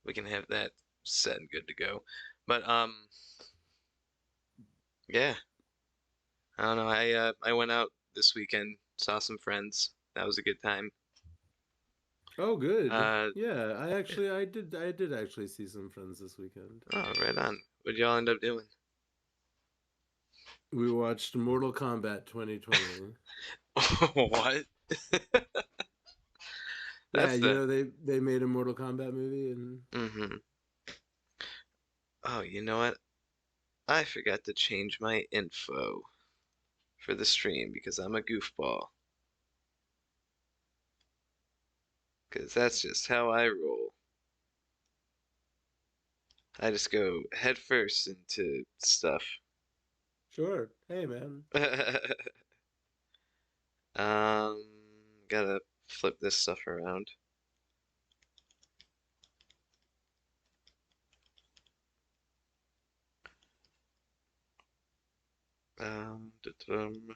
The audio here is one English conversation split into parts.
We can have that set and good to go. But yeah, I don't know. I went out this weekend, saw some friends. That was a good time. Oh, good. Uh, Yeah, I did actually see some friends this weekend. oh, right on. What'd y'all end up doing? We watched Mortal Kombat 2020. What? Yeah, That's you the. know they made a Mortal Kombat movie and Mm-hmm. Oh, you know what? I forgot to change my info for the stream because I'm a goofball. Because that's just how I roll. I just go head first into stuff. sure. Hey, man. Gotta flip this stuff around. Da-dum.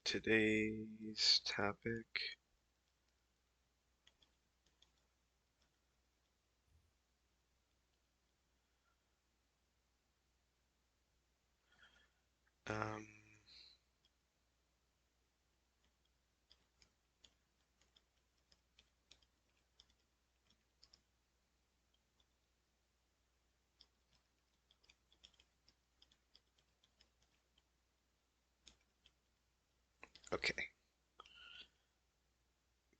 Today's topic. Um, okay.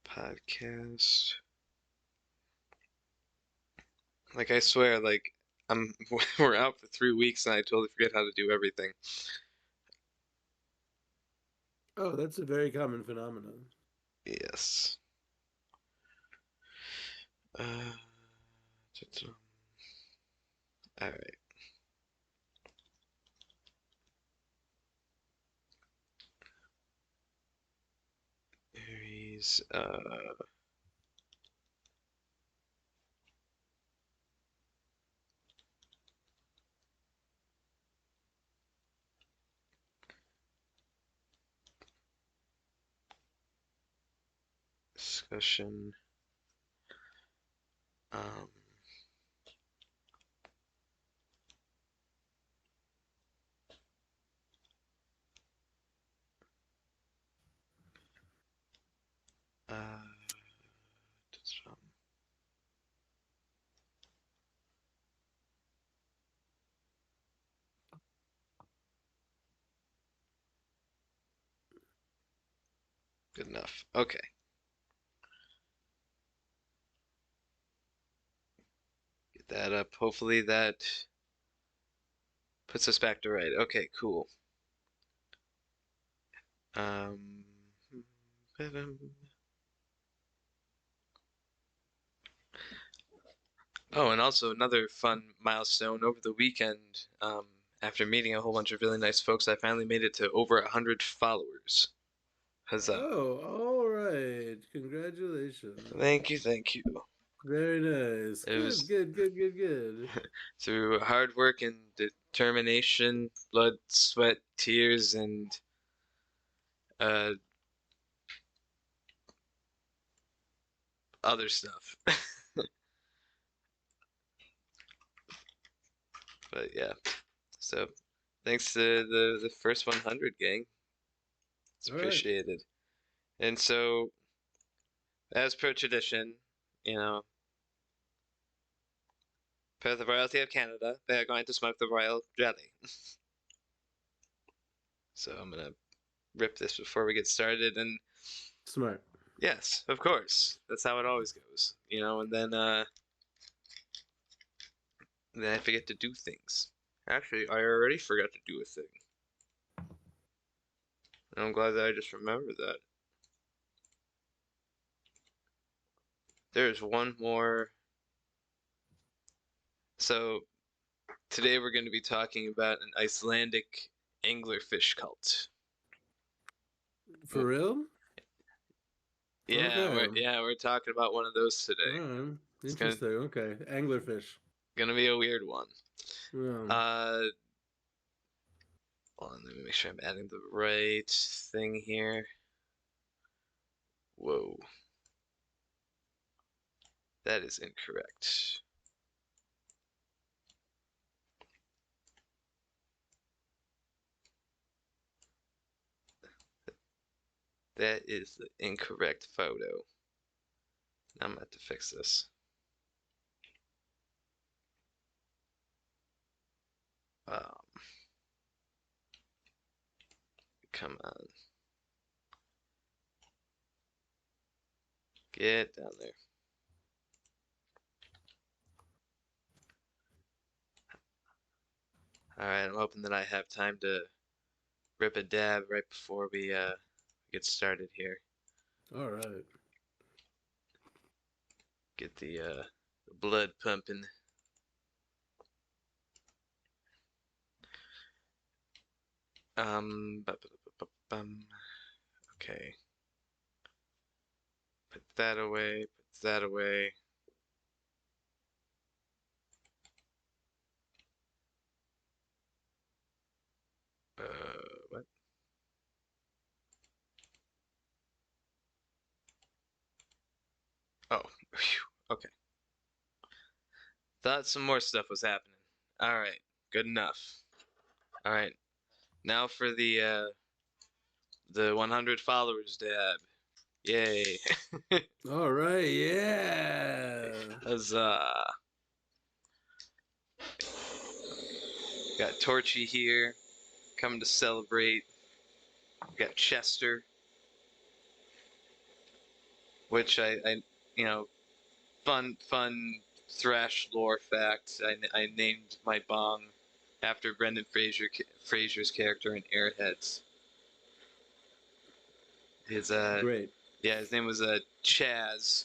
Podcast. Like I swear, like I'm we're out for 3 weeks and I totally forget how to do everything. Oh, that's a very common phenomenon. Yes. Uh, all right. Aries. Discussion. Um. Uh. Good enough. Okay. Get that up. Hopefully that puts us back to right. Okay. Cool. Um. Oh, and also another fun milestone over the weekend. After meeting a whole bunch of really nice folks, I finally made it to over 100 followers. Huzzah! Oh, all right. Congratulations. Thank you, thank you. Very nice. It Good, was good, good, good, good. through hard work and determination, blood, sweat, tears, and uh, other stuff. But yeah, so thanks to the first 100 gang. It's All right. appreciated. And so, as per tradition, you know, per the royalty of Canada, they are going to smoke the royal jelly. So I'm gonna rip this before we get started. And Smart. yes, of course, that's how it always goes, And then I forget to do things. Actually, I already forgot to do a thing. And I'm glad that I just remembered that. There's one more. So today we're going to be talking about an Icelandic anglerfish cult. For real? Yeah, we're Okay. yeah we're talking about one of those All today. right. It's gonna Interesting. Okay. Anglerfish. gonna be a weird one. Yeah. Uh, Hold on, let me make sure I'm adding the right thing here. Whoa. That is incorrect. That is the incorrect photo. Now I'm gonna have to fix this. Come on. Get down there. Alright, I'm hoping that I have time to rip a dab right before we get started here. All right. Get the blood pumping. Okay. Put that away, put that away. What? Oh, phew, okay. Thought some more stuff was happening. Alright, good enough. Alright, now for the 100 followers dab. Yay. All right. Yeah. Huzzah. Got Torchy here, coming to celebrate. Got Chester, which you know, fun thrash lore fact. I named my bong after Brendan Fraser's character in Airheads. His Great. yeah, his name was Chaz,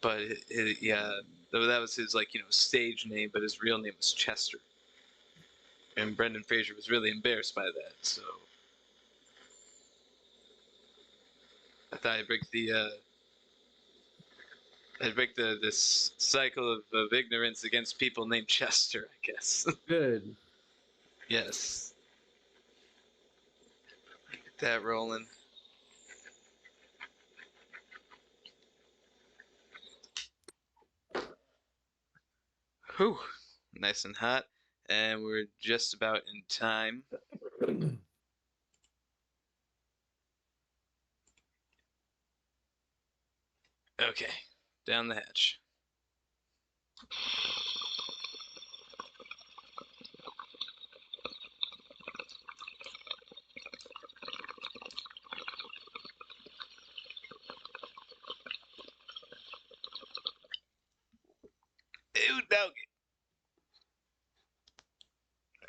but yeah, that was his like stage name, but his real name was Chester. And Brendan Fraser was really embarrassed by that, so I thought I'd break this cycle of ignorance against people named Chester, I guess. Good. Yes. Get that rolling. Whew. Nice and hot. And we're just about in time. Okay. Down the hatch. Ew, doggy.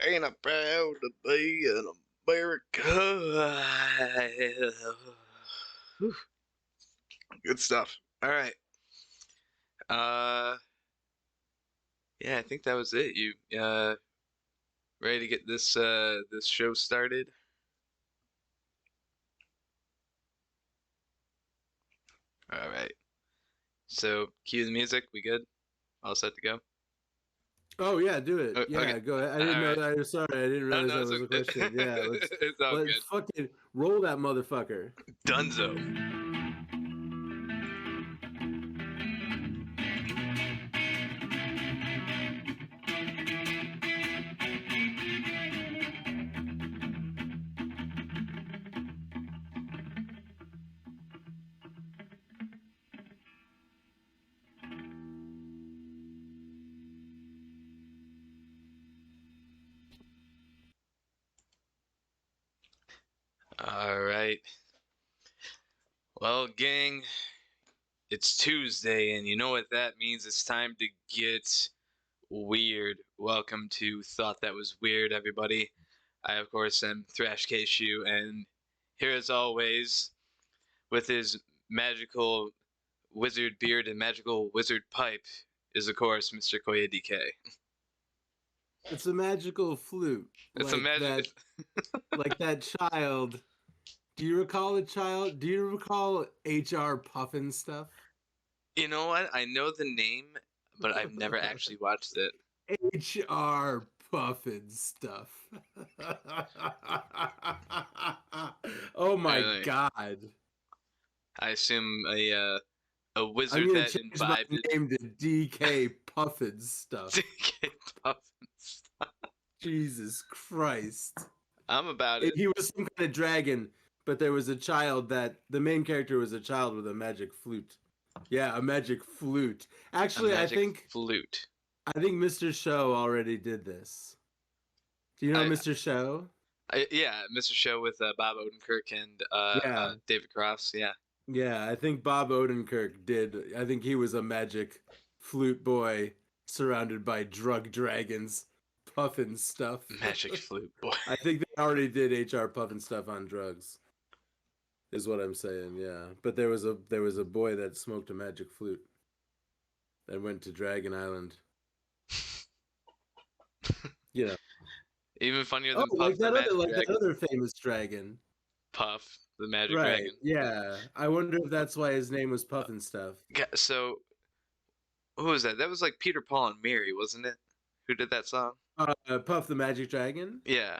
Ain't I proud to be an America? Good stuff. All right. Yeah, I think that was it. You ready to get this show started? All right. So cue the music. We good? All set to go? Oh yeah, do it. Oh, okay. Yeah, go ahead. I All didn't know right. that. Sorry, I didn't Oh realize no, that it's was a okay. question. Yeah, It's all let's good. fucking roll that motherfucker. Dunzo. All right. Well, gang, it's Tuesday, and you know what that means. It's time to get weird. Welcome to Thought That Was Weird, everybody. I, of course, am Thrash Shoe, and here as always, with his magical wizard beard and magical wizard pipe, is, of course, Mr. CuyaDK. It's a magical flute, It's a magic. like that child. Do you recall the child? Do you recall HR Puffin stuff? You know what? I know the name, but I've never actually watched it. HR puffin stuff. Oh my Really? god. I assume a I'm wizard gonna that change my imbibed name to DK Puffin stuff. DK puffins. Jesus Christ. I'm about it. He was some kind of dragon, but there was a child that the main character was a child with a magic flute. Yeah, a magic flute. A Actually, magic flute. I think Mr. Show already did this. Do you know I, Mr. Show? yeah, Mr. Show with Bob Odenkirk and Yeah. David Cross. Yeah, Yeah, I think Bob Odenkirk did. I think he was a magic flute boy surrounded by drug dragons, puffin stuff. magic flute boy. I think they already did HR puffin stuff on drugs. Is what I'm saying, yeah. But there was a boy that smoked a magic flute and went to Dragon Island. You know. Even funnier Oh, than Puff the Magic like that Dragon. other famous dragon. Puff the Magic Right. Dragon. Yeah. I wonder if that's why his name was Puffin stuff. So who was that? That was like Peter, Paul, and Mary, wasn't it? Who did that song? Puff the Magic Dragon? Yeah.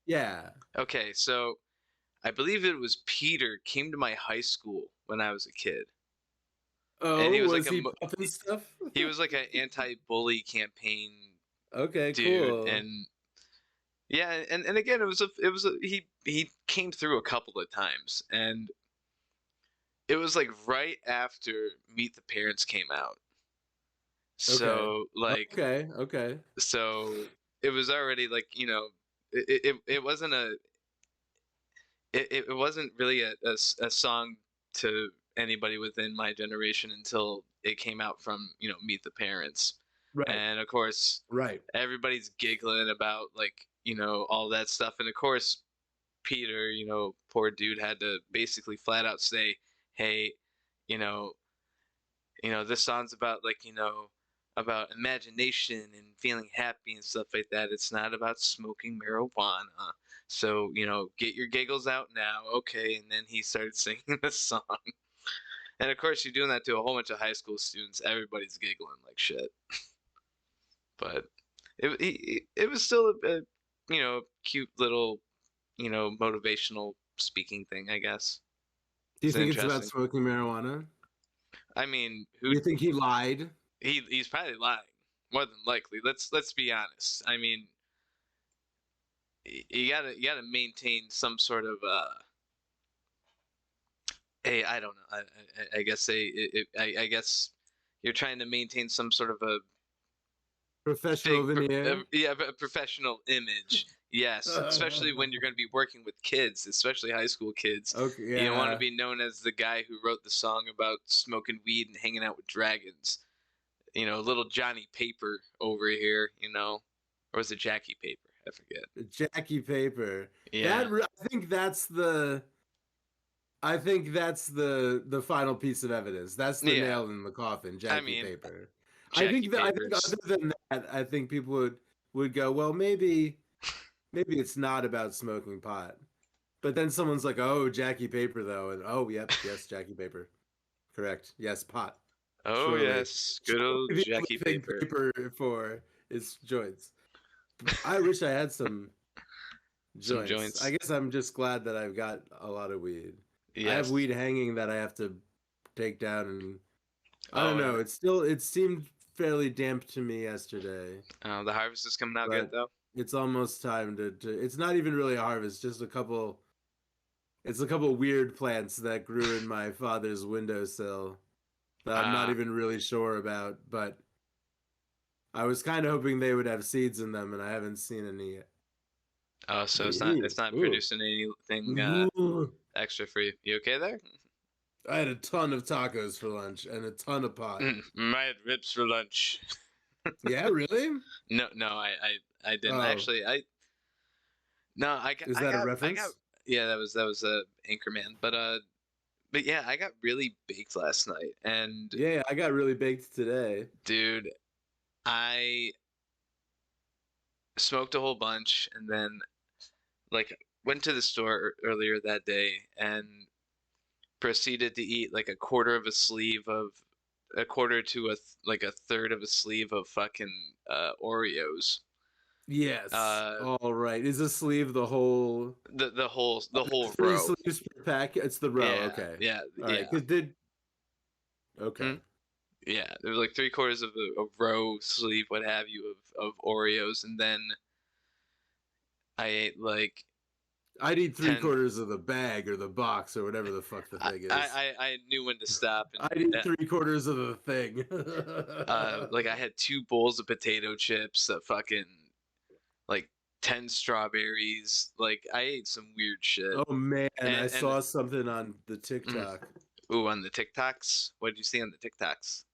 Yeah. Okay, so I believe it was Peter came to my high school when I was a kid, and Oh, was he puffin stuff? he was like an anti-bully campaign Okay, dude, cool. and yeah, and again, he came through a couple of times, and it was like right after Meet the Parents came out. Okay. So like Okay. so it was already like, it wasn't it wasn't really a song to anybody within my generation until it came out from, Meet the Parents. Right. And of course, Right. everybody's giggling about like, all that stuff. And of course, Peter, poor dude had to basically flat out say, "Hey, you know, this song's about like, about imagination and feeling happy and stuff like that. It's not about smoking marijuana. So, get your giggles out now." Okay. And then he started singing the song. And of course, you're doing that to a whole bunch of high school students. Everybody's giggling like shit. But it was still a cute little, motivational speaking thing, I guess. Do you It's think it's about interesting. smoking marijuana? I mean, Do you think he lied? he's probably lying, more than likely. Let's be honest. I mean, you gotta maintain some sort of I don't know. I guess I guess you're trying to maintain some sort of a Professional veneer? yeah, a professional image. Yes, especially when you're going to be working with kids, especially high school kids. Okay, You don't want to yeah. be known as the guy who wrote the song about smoking weed and hanging out with dragons. Little Johnny Paper over here, or was it Jackie Paper? I forget. Jackie Paper. Yeah, I think that's the final piece of evidence. That's the yeah. nail in the coffin, I Jackie mean, Paper. Jackie I think Papers. other than that, I think people would go, well, maybe it's not about smoking pot. But then someone's like, "Oh, Jackie Paper though." And oh, yep, yes, Jackie Paper. Correct. Yes, pot. Oh Surely. yes, good Surely old the only Jackie thing Paper. paper for is joints. I wish I had some Some joints. I joints. guess I'm just glad that I've got a lot of weed. I have Yes. weed hanging that I have to take down, and I don't Oh, know. It seemed fairly damp to me yesterday, the harvest is coming out good but though. it's almost time to it's not even really a harvest, just a couple it's a couple weird plants that grew in my father's windowsill that I'm not Ah, even really sure about, but I was kind of hoping they would have seeds in them, and I haven't seen any yet. oh, so it's not Ooh, it's not ooh. producing anything Ooh. extra for you. You okay there? I had a ton of tacos for lunch and a ton of pot. I had ribs for lunch. Yeah, really? No, no, I didn't Oh, actually. No, I got is I that a got I got reference? yeah, that was a Anchorman, but yeah, I got really baked last night, and Yeah, I got really baked today. dude, I smoked a whole bunch, and then like went to the store earlier that day and proceeded to eat like a quarter to like a third of a sleeve of fucking Oreos. Yes. Uh, All right. Is a sleeve the whole the whole three row. sleeves per pack? It's the row. Yeah, Okay. yeah, All right. yeah. Cause did Hmm? okay. Yeah, there was like three-quarters of a row sleeve, what have you, of Oreos, and then I ate like I need three 10. quarters of the bag or the box or whatever the fuck the I thing is. I I knew when to stop, I and need three quarters of the thing. like I had two bowls of potato chips, a fucking like 10 strawberries. Like I ate some weird shit. Oh man, I And saw something on the mm, TikTok. ooh, on the TikToks. What did you see on the TikToks?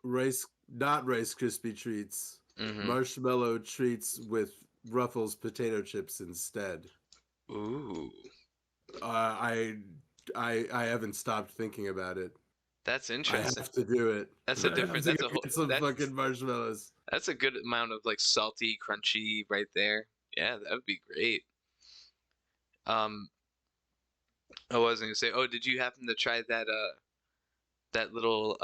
Rice, not Rice Krispie treats, Mm-hmm. marshmallow treats with Ruffles potato chips instead. Ooh, Uh, I, I haven't stopped thinking about it. that's I interesting. have to do it. That's a I have different. to go get some That's fucking marshmallows. that's a good amount of like salty, crunchy right there. Yeah, that would be great. Um, I was gonna say, oh, did you happen to try that little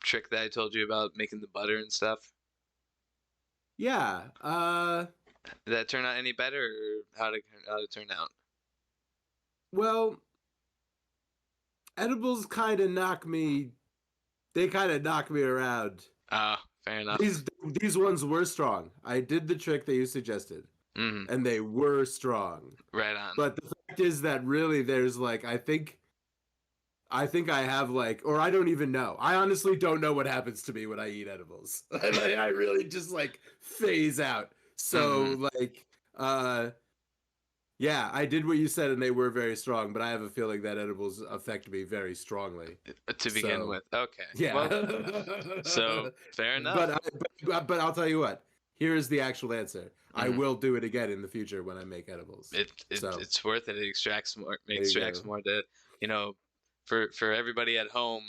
trick that I told you about making the butter and stuff? Yeah. Did that turn out any better, or how did it turn out? Well, edibles kind of knock me. They kind of knock me around. Ah, fair enough. These these ones were strong. I did the trick that you suggested, Mm, and they were strong. right on. But the fact is that really there's like I think I have like or I don't even know. I honestly don't know what happens to me when I eat edibles. I really just like phase out. Mm, So like uh yeah, I did what you said and they were very strong, but I have a feeling that edibles affect me very strongly. to begin So with. Okay. yeah. Well, so fair enough. But I'll tell you what. Here is the actual answer. I Mm, will do it again in the future when I make edibles. So it's worth it. It extracts more. It there you extracts go. more to, you know, for everybody at home,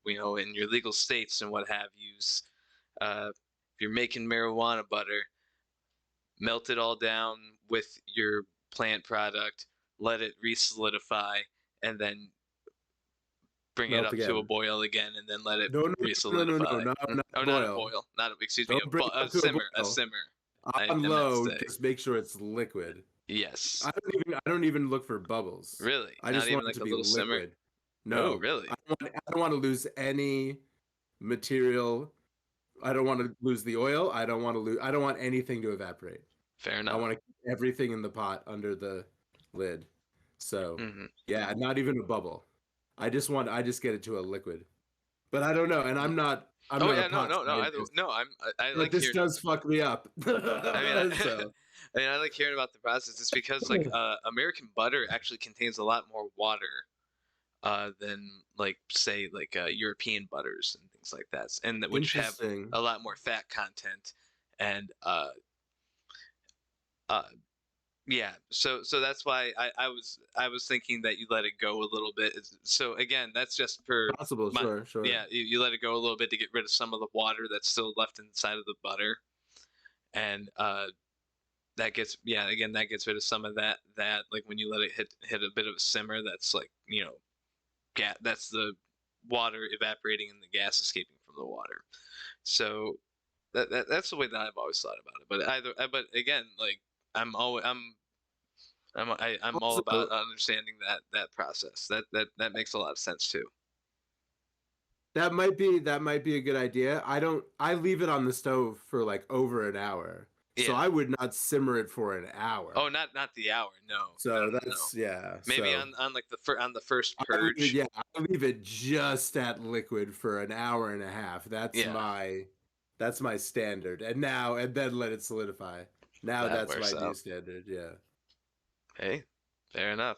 in your legal states and what have yous. If you're making marijuana butter, melt it all down with your plant product, let it re-solidify, and then bring it Melt up to a again. boil again, and then let it No, no, no, no, no, re-solidify. no, not Oh, not a boil. boil. Not a, excuse me, Don't bring it a up to a simmer. A boil. simmer. I, On I meant to low, say. just make sure it's liquid. Yes. I don't even look for bubbles. Really? I Not just even want it like to a be little simmer? liquid. Oh, No, really? I don't want to lose any material. I don't want to lose the oil. I don't want anything to evaporate. Fair I enough. want to keep everything in the pot under the lid. So, Hmm. yeah, not even a bubble. I just get it to a liquid. But I don't know, and I'm Oh not a yeah, no, pot no, no. scientist. No. I But like this hearing. does fuck me up. I mean, So, I like hearing about the process. It's because like American butter actually contains a lot more water than like say like European butters and things like that, and which have interesting. a lot more fat content and uh yeah. So that's why I was thinking that you let it go a little bit. So again, that's just for Possible, my sure, sure. yeah. You let it go a little bit to get rid of some of the water that's still left inside of the butter, and that gets yeah again that gets rid of some of that like when you let it hit a bit of a simmer, that's like that's the water evaporating and the gas escaping from the water. So that's the way that I've always thought about it. But again, like I'm always I'm all about Also, understanding that process. That makes a lot of sense too. that might be a good idea. I leave it on the stove for like over an hour. So Yeah. I would not simmer it for an Oh, hour. not the hour. No, no, So no, no. that's yeah. Maybe So on like on the first I leave it purge. yeah, I leave it just at liquid for an hour and a half. Yeah, That's my standard. And then let it solidify. Now that that's works my new out. standard. Yeah. Hey, fair enough.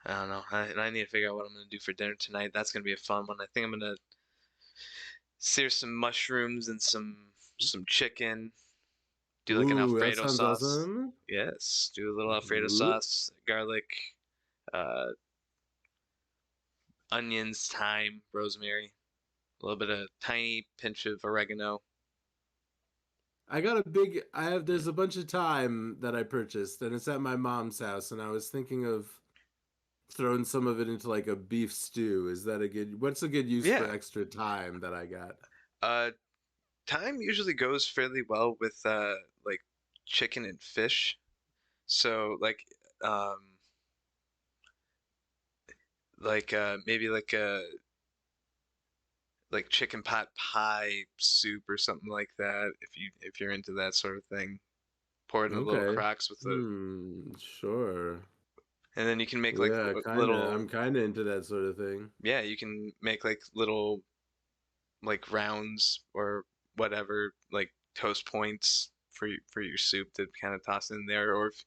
I don't know. I need to figure out what I'm gonna do for dinner tonight. That's gonna be a fun one. I think I'm gonna sear some mushrooms and some chicken. Do like an Ooh, that Alfredo sounds sauce. awesome. Yes, do a little Alfredo Ooh. sauce, garlic, uh, onions, thyme, rosemary, a little bit of tiny pinch of oregano. I have there's a bunch of thyme that I purchased and it's at my mom's house and I was thinking of throwing some of it into like a beef stew. Is that a good what's a good use for Yeah. extra thyme that I got? Uh, Thyme usually goes fairly well with like chicken and fish. So um maybe like chicken pot pie soup or something like that if you're into that sort of thing. Pour it in the little Okay. crocks with the Sure. and then you can make like Yeah, kind of. I'm little kind of into that sort of thing. yeah, you can make like little like rounds or whatever, like toast points for your soup to kind of toss in there. Or if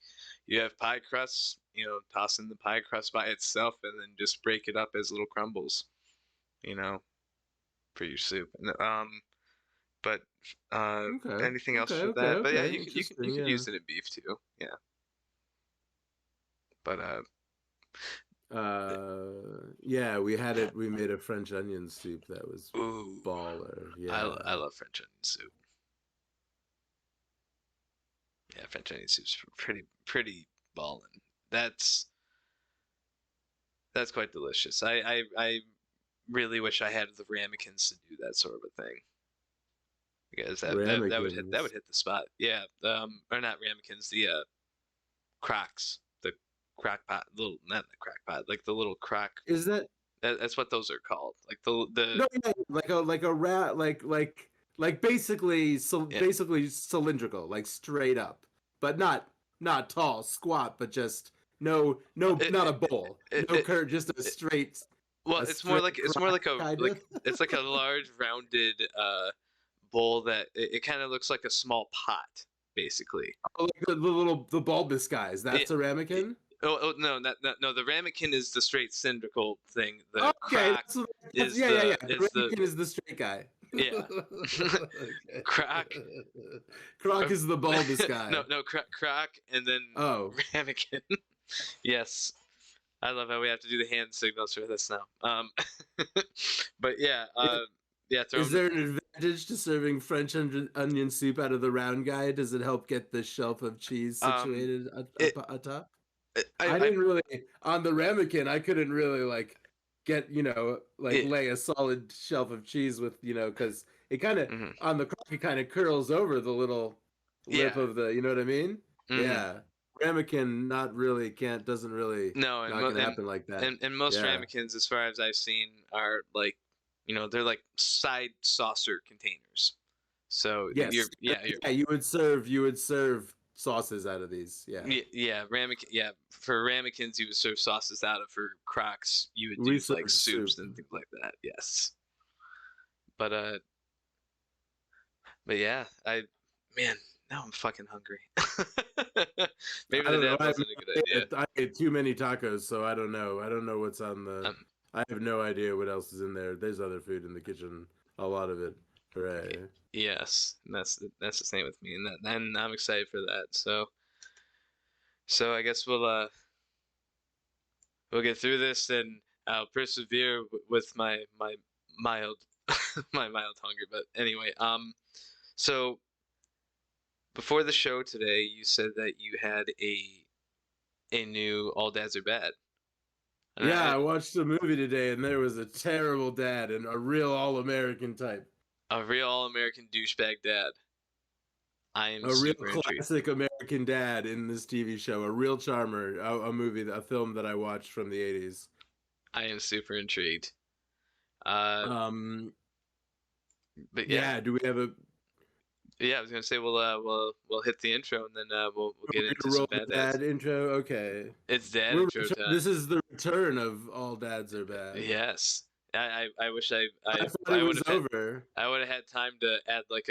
you have pie crusts, toss in the pie crust by itself and then just break it up as little crumbles, you know, for your soup. And but Okay. anything else Okay. for Okay. that? But yeah, Okay. you Interesting. could Yeah. use it in beef too. Yeah, but Yeah, we had it. We made a French onion soup that was ooh, baller. Yeah. I love French onion soup. Yeah, French onion soup's pretty ballin'. That's that's quite delicious. I really wish I had the ramekins to do that sort of a thing because that would Ramekins. hit the spot. Yeah, or not ramekins, the crocks, the crock pot, little not the crock pot, like the little crock. Is that That's what those are called. Like the no? Yeah, like a rat like basically yeah basically cylindrical, like straight up, but not tall, squat, but just it not a it, bowl, it, no it, curve, just it a straight it's more crock like a kind of. like it's like a large rounded bowl that it kind of looks like a small pot basically. Like the bulbous guys. It, That's a it, ramekin. oh no, no, the ramekin is the straight cylindrical thing. The Okay, crock that's yeah, yeah, yeah. The is the ramekin is the straight guy. yeah. Okay. Crock Croc is the bulbous no guy. no crock and then Oh, ramekin. Yes, I love how we have to do the hand signals for this now. But yeah, I- yeah, throw is them. there an advantage to serving French onion soup out of the round guy? Does it help get the shelf of cheese Um, situated it atop? I I didn't really on the ramekin. I couldn't really like get like it lay a solid shelf of cheese with because it kind of mhm. on the crock it kind of curls over the little lip Yeah. of the you know what I mean? Hmm. Yeah, ramekin not really can't doesn't really No, not gonna happen like that. and most Yeah. ramekins, as far as I've seen, are like, they're like side saucer containers. So Yes. you're Yeah. You would serve sauces out of these. Yeah. yeah, ramekin. Yeah, for ramekins, you would serve sauces out of. For crocks, you would We do like serve soup. soups and things like that. Yes, but yeah, man, now I'm fucking hungry. Maybe I the don't know. dad wasn't a good idea. I ate too many tacos, so I don't know. I don't know what's on the. Um, I have no idea what else is in there. There's other food in the kitchen. A lot of it. Hooray. yes, and that's the same with me, and I'm excited for that. So I guess we'll get through this, and I'll persevere with my mild my mild hunger. But anyway, so before the show today, you said that you had a new All Dads Are Bad, and Yeah, I watched a movie today, and there was a terrible dad and a real all-American type. a real all American douchebag dad. I am A real super intrigued. classic American dad in this TV show. A real charmer. A movie, a film that I watched from the '80s. I am super intrigued. Uh, Um. but yeah, Yeah. Do we have a? yeah, I was gonna say we'll hit the intro and then we'll get We're into gonna some roll bad the dads. dad intro. Okay. It's dad intro This time. is the return of All Dads Are Bad. Yes. I wish I thought it was over. I would have had time to add like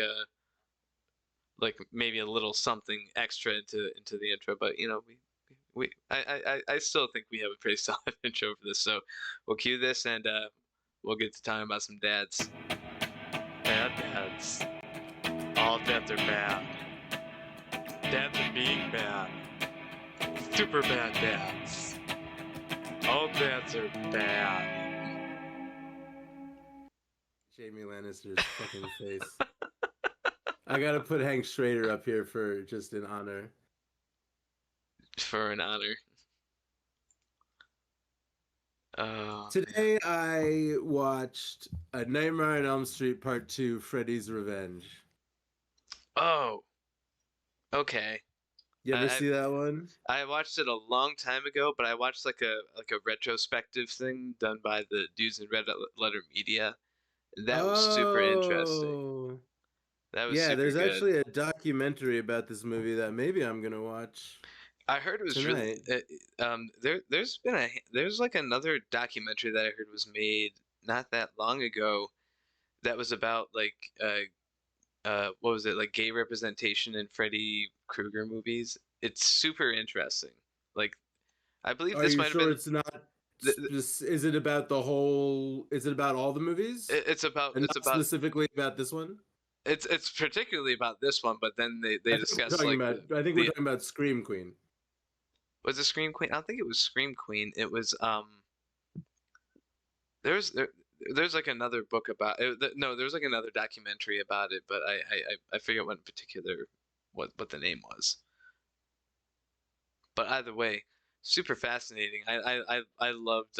maybe a little something extra into the intro, but I still think we have a pretty solid intro for this. So we'll cue this and we'll get to talking about some dads. Bad dads. All dads are bad. Dads are being bad. Super bad dads. All dads are bad. Jamie Lannister's fucking face. I gotta put Hank Schrader up here for just in honor. For an honor. Oh man. Today I watched A Nightmare on Elm Street Part 2, Freddy's Revenge. Oh, okay. You ever I, see that one? I watched it a long time ago, but I watched like a retrospective thing done by the dudes in Red Letter Media. That was super interesting. Oh. That was Yeah, super there's good. actually a documentary about this movie that maybe I'm gonna watch I heard it was really tonight. there's like another documentary that I heard was made not that long ago that was about like what was it, like gay representation in Freddy Krueger movies. It's super interesting. Like I believe Are this you might have sure been it's not th- is it about the whole is it about all the movies? it's about And it's not about specifically about this one? it's particularly about this one, but then they I think we're discuss talking like about I think we're the talking about Scream Queen. was it Scream Queen? I don't think it was Scream Queen. It was there's there's like another book about it. No, there's like another documentary about it, but I forget what in particular what the name was. But either way, super fascinating. I loved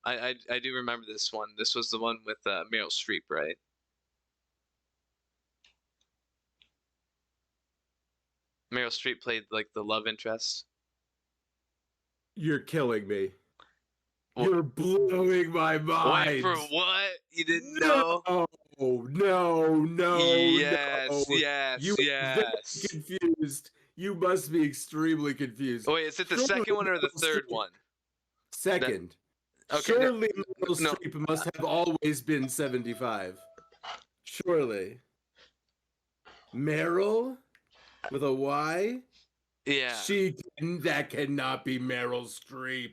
I do remember this one. This was the one with Meryl Streep, right? Meryl Streep played like the love interest. You're killing me. Wh- You're blowing my Wait for mind. what? You didn't No, know? no. Yes, You yes, are very yes. confused. You must be extremely confused. Wait, is it the Surely second one or the Meryl third Streep, one? That second. okay, no, Surely Meryl no, Streep must have always been 75. Surely. Meryl with a Y? yeah. That cannot be Meryl Streep.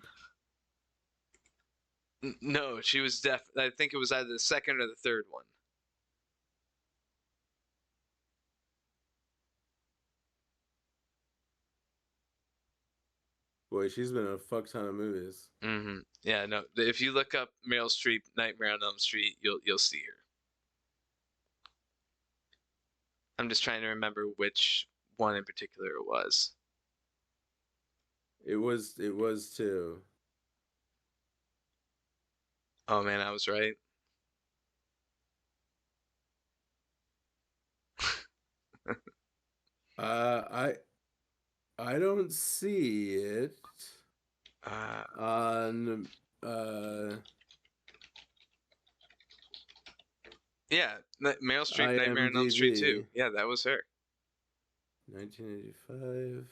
No, she was I think it was either the second or the third one. Boy, she's been in a fuck ton of movies. Yeah, no. If you look up Meryl Streep Nightmare on Elm Street, you'll see her. I'm just trying to remember which one in particular it was. It was too. Oh man, I was right. I don't see it Uh, on uh yeah, Meryl Streep Nightmare on Elm Street too. IMDb. Yeah, that was her. 1985. Those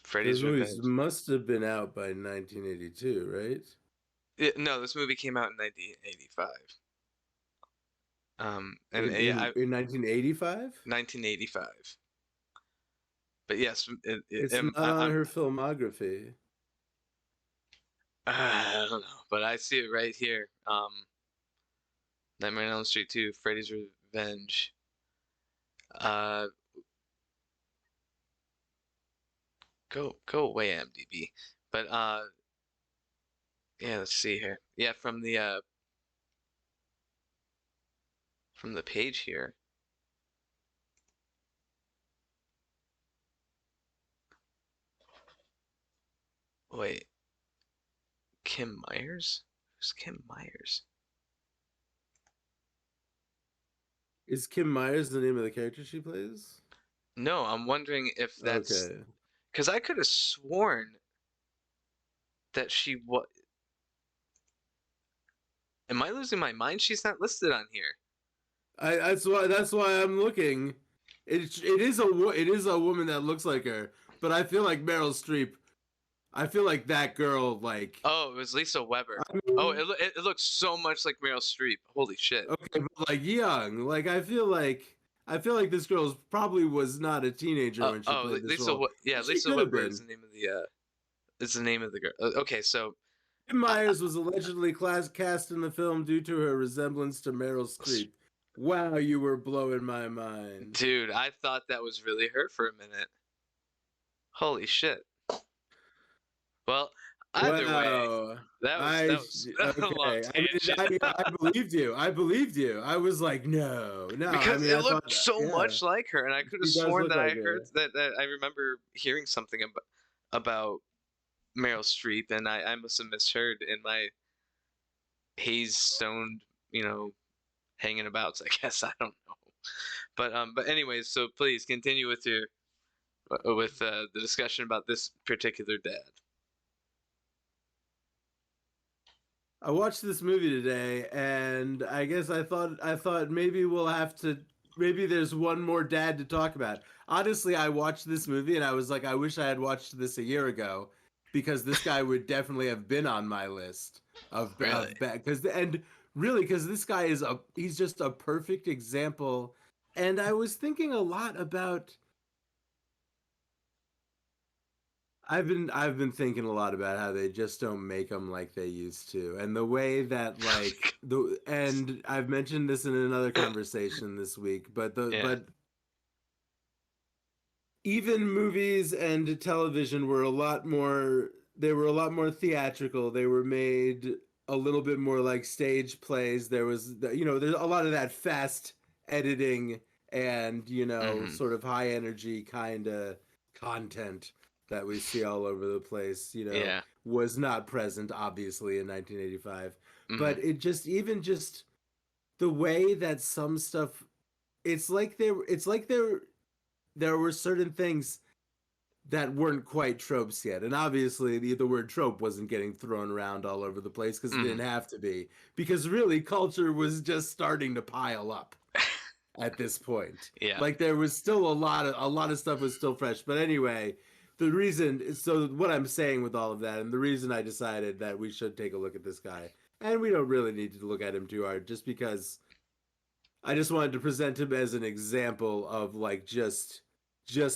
Freddy's movies Revenge. must have been out by 1982, right? No, this movie came out in 1985. And In yeah, in, in 1985? 1985. But yes, It's not on her filmography. I don't know, but I see it right here. Nightmare on Elm Street 2, Freddy's Revenge. Uh, go away, MDB. But yeah, let's see here. Yeah, from the page here. Wait, Kim Myers? Who's Kim Myers? Is Kim Myers the name of the character she plays? No, I'm wondering if that's Okay. because I could have sworn that she was. Am I losing my mind? She's not listed on here. That's why I'm looking. It is a woman that looks like her, but I feel like Meryl Streep. I feel like that girl like Oh, it was Lisa Weber. I Oh, mean, it looks so much like Meryl Streep. Holy shit. okay, but like young. Like I feel like this girl probably was not a teenager when she played this role. Yeah, But she Lisa could have Weber is been. the name of the girl. Okay, so Kim uh, Myers was allegedly cast in the film due to her resemblance to Meryl Streep. Wow, you were blowing my mind. dude, I thought that was really her for a minute. Holy shit. Well, either way, Wow. that was a long Okay. tangent. I believed you. I believed you. I was like, no, no. I Because mean, it I thought looked that. so Yeah, much like her, and I could have she does sworn look that I like heard her. that I remember hearing something about Meryl Streep, and I must have misheard in my haze stoned, you know, hanging about. I guess I don't know. But anyways, so please continue with your with the discussion about this particular dad. I watched this movie today, and I guess I thought maybe we'll have to maybe there's one more dad to talk about. Honestly, I watched this movie and I was like, I wish I had watched this a year ago, because this guy would definitely have been on my list Really? of bad, because and really, because this guy is he's just a perfect example. And I was thinking a lot about I've been thinking a lot about how they just don't make them like they used to, and the way that like the and I've mentioned this in another conversation this week, but Yeah. even movies and television were a lot more they were a lot more theatrical. They were made a little bit more like stage plays. There was there's a lot of that fast editing and Hmm. sort of high energy kind of content that we see all over the place, Yeah. was not present obviously in 1985. Hmm. But it just even just the way that some stuff, it's like there were certain things that weren't quite tropes yet. And obviously, the word trope wasn't getting thrown around all over the place because it Hmm. didn't have to be. Because really, culture was just starting to pile up at this point. Yeah. Like there was still a lot of stuff was still fresh. But anyway, the reason so what I'm saying with all of that, and the reason I decided that we should take a look at this guy, and we don't really need to look at him too hard, just because I just wanted to present him as an example of like just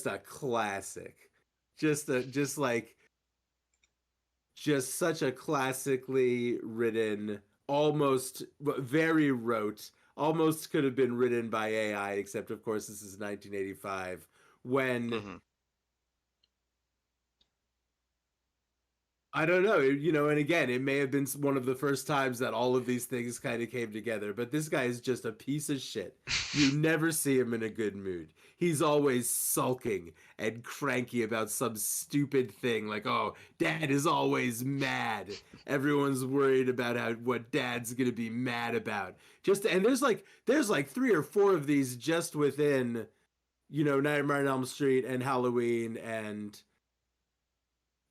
a classic. Just like just such a classically written, almost very rote, almost could have been written by AI, except of course this is 1985 when Hmm. I don't know, and again, it may have been one of the first times that all of these things kind of came together, but this guy is just a piece of shit. You never see him in a good mood. He's always sulking and cranky about some stupid thing, like, oh, dad is always mad. Everyone's worried about what dad's gonna be mad about. And there's like three or four of these just within, Nightmare on Elm Street and Halloween, and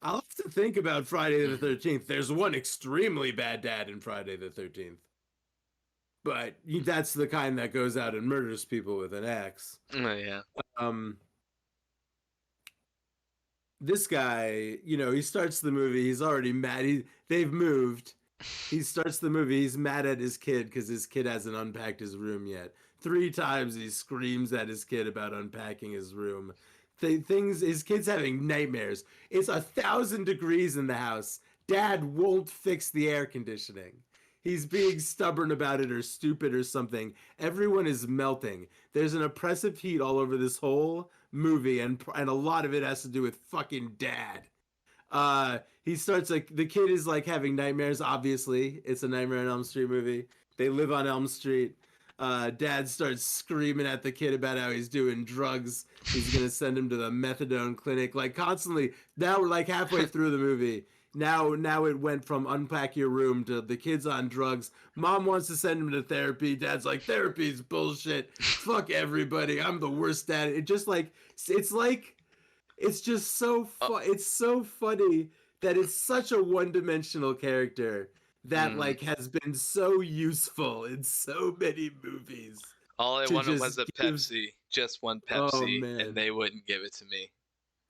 I'll have to think about Friday the Hmm. 13th. There's one extremely bad dad in Friday the 13th, but that's the kind that goes out and murders people with an axe. Yeah. Um, this guy, he starts the movie. He's already mad. They've moved. He starts the movie. He's mad at his kid because his kid hasn't unpacked his room yet. Three times he screams at his kid about unpacking his room. Things his kid's having nightmares. It's 1,000 degrees in the house. Dad won't fix the air conditioning. He's being stubborn about it or stupid or something. Everyone is melting. There's an oppressive heat all over this whole movie, and a lot of it has to do with fucking dad. He starts like the kid is like having nightmares. Obviously, it's a Nightmare on Elm Street movie. They live on Elm Street. Dad starts screaming at the kid about how he's doing drugs. He's gonna send him to the methadone clinic, like constantly. Now we're like halfway through the movie. Now it went from unpack your room to the kid's on drugs. Mom wants to send him to therapy. Dad's like, therapy's bullshit. Fuck everybody. I'm the worst dad. It's like it's just so Oh, fun. It's so funny that it's such a one-dimensional character that mhm. like has been so useful in so many movies All I to wanted was just a give. Pepsi, just one Oh Pepsi, and man, they wouldn't give it to me.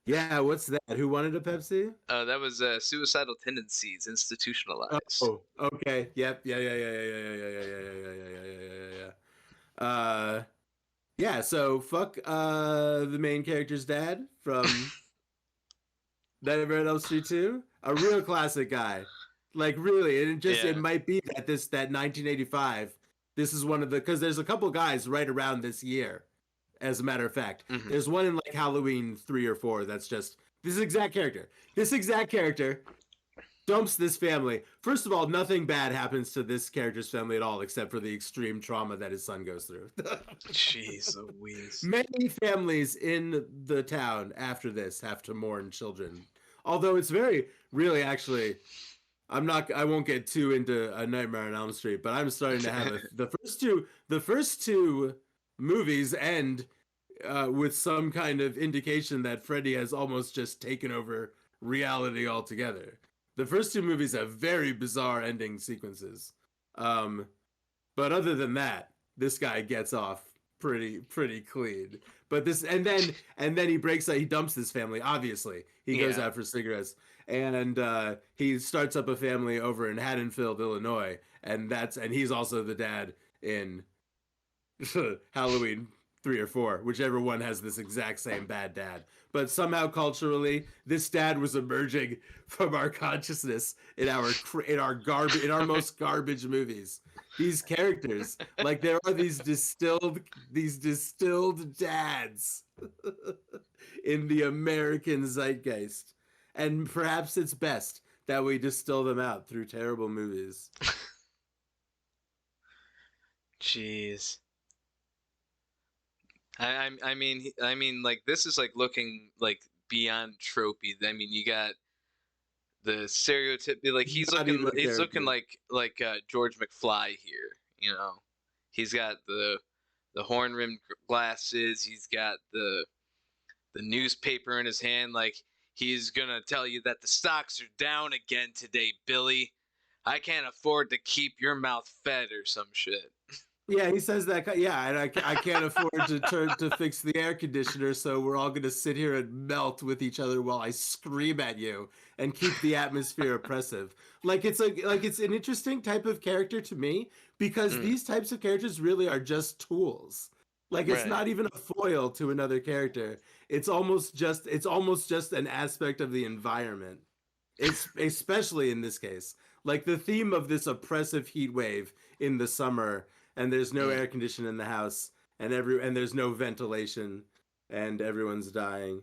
yeah. What's that? Who wanted a Pepsi? That was suicidal tendencies institutionalized. Oh, okay. Yep. Yeah. Yeah. Yeah. Yeah. Yeah. Yeah. Yeah. Yeah. Yeah. Yeah. Yeah. Yeah. Yeah. Yeah. Yeah. So fuck. The main character's dad from Nightmare on Elm Street 2, a real classic guy. Like really, and it Yeah. might be that 1985. This is one of the because there's a couple guys right around this year. As a matter of fact, Hmm. there's one in like Halloween 3 or 4 that's just this exact character. This exact character dumps this family. First of all, nothing bad happens to this character's family at all, except for the extreme trauma that his son goes through. Jeez Louise. Many families in the town after this have to mourn children. Although it's very really actually I won't get too into A Nightmare on Elm Street, but I'm starting to have the first two movies end with some kind of indication that Freddy has almost just taken over reality altogether. The first two movies have very bizarre ending sequences. Um, but other than that, this guy gets off pretty clean. But this and then he breaks out, he dumps his family, obviously. He goes Yeah. out for cigarettes and he starts up a family over in Haddonfield, Illinois, and he's also the dad in Halloween 3 or 4, whichever one has this exact same bad dad. But somehow culturally, this dad was emerging from our consciousness in our most garbage movies. These characters, like there are these distilled dads in the American zeitgeist, and perhaps it's best that we distill them out through terrible movies. Jeez. I mean, like this is like looking like beyond tropey. I mean, you got the stereotype. Like Not even a he's looking character. like George McFly here. You know, he's got the horn rimmed glasses. He's got the newspaper in his hand. Like he's gonna tell you that the stocks are down again today, Billy. I can't afford to keep your mouth fed or some shit. Yeah, he says that. Yeah, and I can't afford to fix the air conditioner, so we're all gonna sit here and melt with each other while I scream at you and keep the atmosphere oppressive. Like it's an interesting type of character to me because Mm, these types of characters really are just tools. Like it's right. not even a foil to another character. It's almost just an aspect of the environment. It's especially in this case. Like the theme of this oppressive heat wave in the summer and there's no Mm. air conditioning in the house and there's no ventilation and everyone's dying.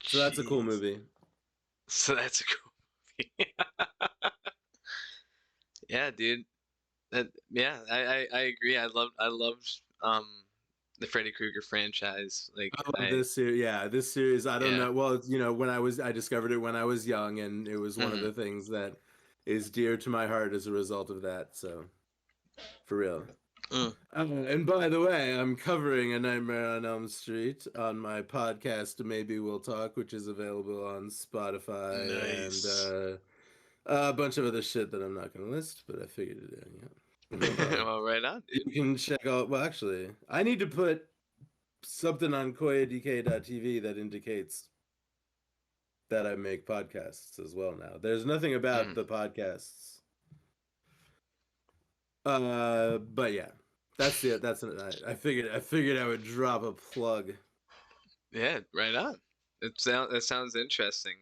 So that's a cool Jeez. movie. So that's a cool movie. Yeah, dude. Yeah, I agree. I loved the Freddy Krueger franchise. Like I love I this series. Yeah, this series. I don't yeah. know. Well, you know, I discovered it when I was young, and it was one of Hmm. the things that is dear to my heart as a result of that. So, for real. Mm. And by the way, I'm covering A Nightmare on Elm Street on my podcast. Maybe We'll Talk, which is available on Spotify and Nice. a bunch of other shit that I'm not going to list, but I figured it in. Yeah. Well, right on, dude. You can check out. Well, actually, I need to put something on CuyaDK.tv that indicates that I make podcasts as well now. There's nothing about Mm. the podcasts. But yeah, that's it. I figured I would drop a plug. Yeah, right on. That sounds interesting.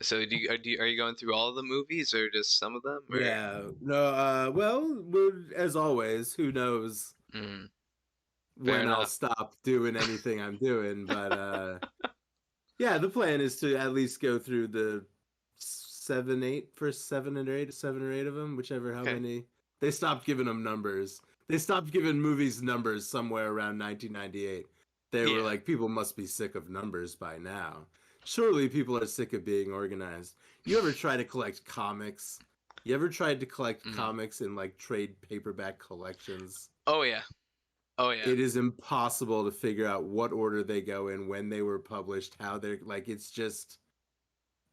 So are you going through all of the movies or just some of them or? Yeah. No. Well, as always, who knows Mm. Fair when I'll enough. stop doing anything I'm doing? But yeah, the plan is to at least go through the seven or eight of them, whichever how Okay. many. They stopped giving them numbers. They stopped giving movies numbers somewhere around 1998. They were Yeah. like, people must be sick of numbers by now. Surely people are sick of being organized. You ever try to collect comics? You ever tried to collect Mm. comics in like trade paperback collections? Oh yeah. Oh yeah. It is impossible to figure out what order they go in, when they were published, how they're like it's just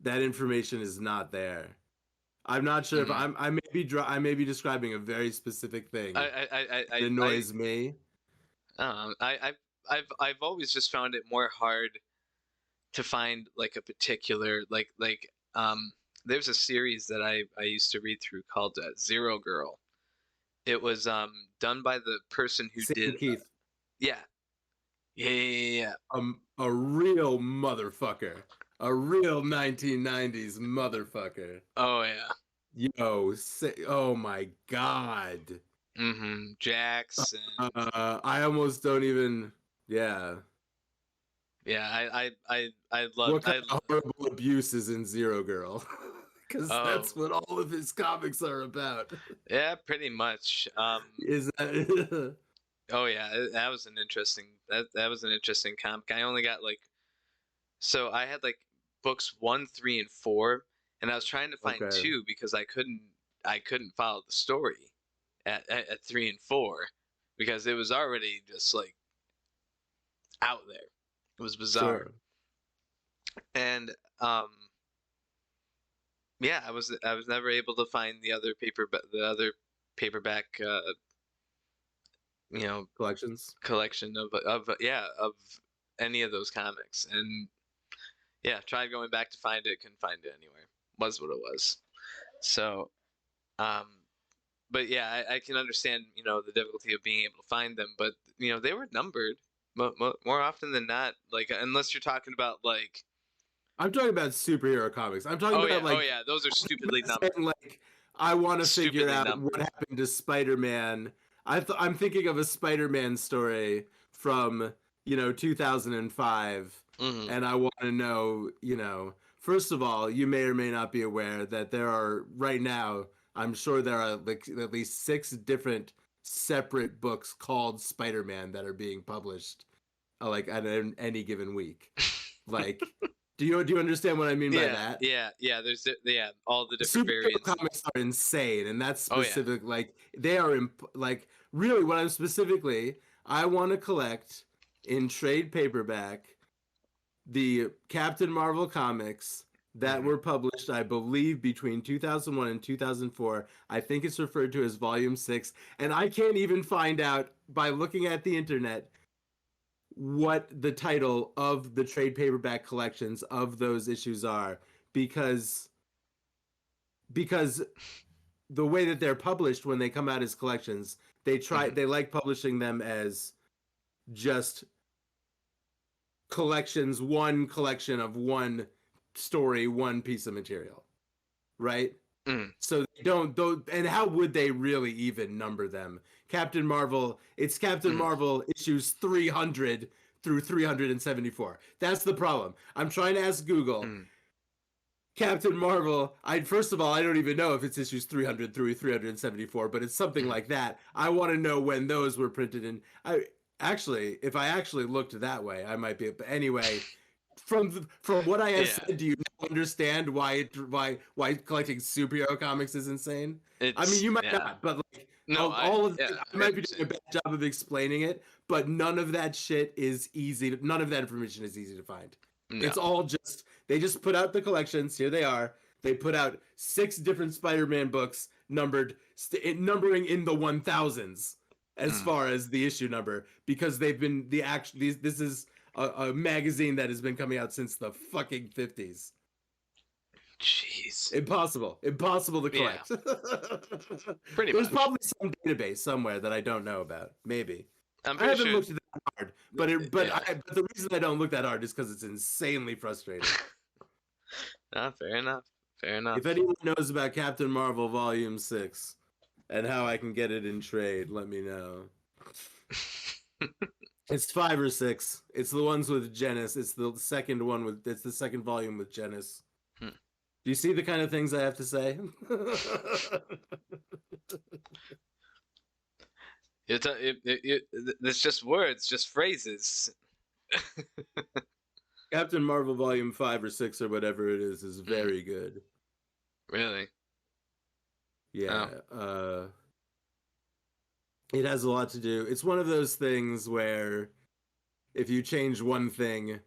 that information is not there. I'm not sure if Mm. I may be describing a very specific thing that annoys me. I've always just found it more hard to find like a particular there's a series that I used to read through called Zero Girl. It was done by the person who did Sam Keith, yeah. Yeah. a real motherfucker, a real 1990s motherfucker. Oh yeah. Oh my god. Jax and I almost don't even. Yeah. yeah, I love What kind of horrible abuse is in Zero Girl? Because oh that's what all of his comics are about. yeah, pretty much. Is that? Oh yeah, that was an interesting that was an interesting comic. I only got like so I had like books 1, 3, and 4, and I was trying to find Okay, 2 because I couldn't follow the story at 3 and 4 because it was already just like out there. It was bizarre. sure. And um yeah, I was never able to find the other paperback you know Collections. collection of any of those comics. And yeah, tried going back to find it, couldn't find it anywhere. Was what it was. So, um, but yeah, I can understand, the difficulty of being able to find them, but they were numbered more often than not. Like, unless you're talking about like, I'm talking about superhero comics. I'm talking about oh like yeah, those are stupidly saying numbered, like I want to figure stupidly out what numbered. happened to Spider-Man. I'm thinking of a Spider-Man story from 2005, Hmm. and I want to know first of all, you may or may not be aware that there are right now. I'm sure there are like at least 6 different separate books called Spider-Man that are being published like at any given week. Like, do you understand what I mean by Yeah, that? yeah. Yeah, all the different Superhero variants. comics are insane, and that's Oh yeah. specific. Like they are like really what I'm specifically. I want to collect in trade paperback the Captain Marvel comics that Hmm. were published, I believe, between 2001 and 2004. I think it's referred to as Volume 6, and I can't even find out by looking at the internet what the title of the trade paperback collections of those issues are because because the way that they're published when they come out as collections, Hmm. they like publishing them as just collections, one collection of one story, one piece of material, right? Hmm. So they don't, and how would they really even number them? Captain Marvel, it's Captain Hmm. Marvel issues 300 through 374. That's the problem. I'm trying to ask Google, Hmm. Captain Marvel, I first of all, I don't even know if it's issues 300 through 374, but it's something Hmm. like that. I want to know when those were printed in. I actually, if I actually looked that way, I might be. But anyway, from what I have Yeah. said, do you now understand why collecting superhero comics is insane? I mean, It's you might yeah. not, but like No, all of yeah, I I might be doing understand. a bad job of explaining it, but none of that shit is easy. None of that information is easy to find. No. It's all just they just put out the collections. Here they are. They put out 6 different Spider-Man books numbering in the 1000s as Mm. far as the issue number because they've been the act these this is a magazine that has been coming out since the fucking 50s. Jeez. Impossible to Yeah, collect. pretty There's much. probably some database somewhere that I don't know about. Maybe. I'm I pretty haven't sure. looked that hard, but Yeah. but the reason I don't look that hard is because it's insanely frustrating. No, fair enough. Fair If enough. anyone knows about Captain Marvel Volume 6 and how I can get it in trade, let me know. It's 5 or 6. It's the ones with Genis. It's the second volume with Genis. Hmm. Do you see the kind of things I have to say? It's just words, just phrases. Captain Marvel Volume 5 or 6 or whatever it is Mm, very good. really? Oh. Yeah. It has a lot to do. It's one of those things where if you change one thing,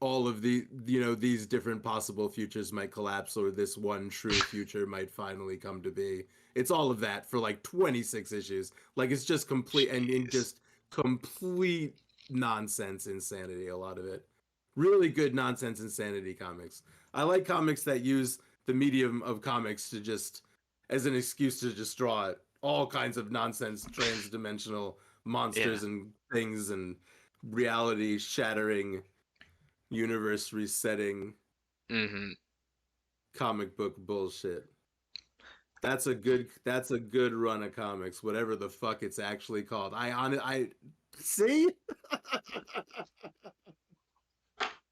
all of these different possible futures might collapse, or this one true future might finally come to be. It's all of that for like 26 issues. Like it's just complete and in Jeez. just complete nonsense insanity, a lot of it. Really good nonsense insanity comics. I like comics that use the medium of comics to just as an excuse to just draw all kinds of nonsense trans-dimensional Yeah. monsters and things and reality shattering universe resetting Mm-hmm. comic book bullshit. That's a good run of comics, whatever the fuck it's actually called. I see.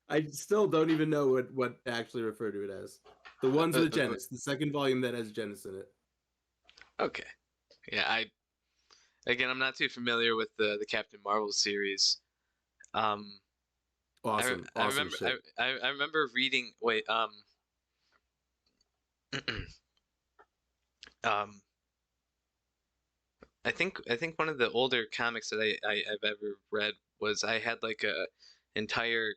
I still don't even know what to actually refer to it as. The ones with Genis, the second volume that has Genis in it. Okay. Yeah, Again, I'm not too familiar with the Captain Marvel series. Um, Awesome, I awesome remember shit. I remember reading. Wait, um, I think one of the older comics that I've ever read was I had like a entire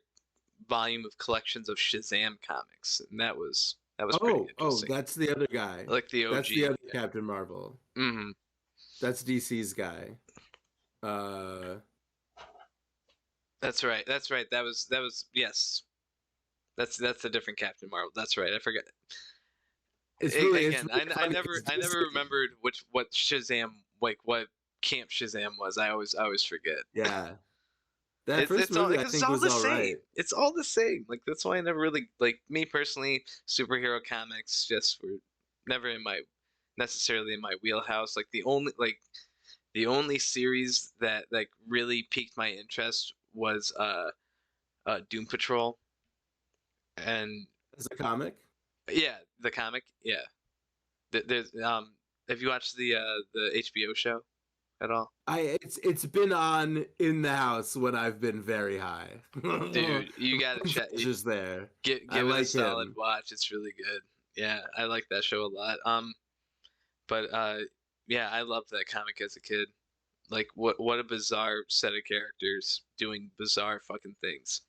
volume of collections of Shazam comics, and that was pretty Oh, interesting. that's the other guy. Like the That's the OG, other yeah. Captain Marvel. Hmm. That's DC's guy. Uh, That's right. That's right. That was yes. That's a different Captain Marvel. That's right. I forget. it's Again, really I funny never because I never DC. remembered what Shazam like what Camp Shazam was. I always forget. Yeah, that It's first it's all movie I because it's think all was the all same. right. It's all the same. Like that's why I never really like me personally. Superhero comics just were never in my necessarily in my wheelhouse. Like the only series that like really piqued my interest was Doom Patrol, and As a comic, yeah, the comic, yeah. There's have you watched the HBO show at all? it's been on in the house when I've been very high. Dude, you gotta check. Just there. I Give it a like solid him. watch. It's really good. Yeah, I like that show a lot. But yeah, I loved that comic as a kid. Like what a bizarre set of characters doing bizarre fucking things.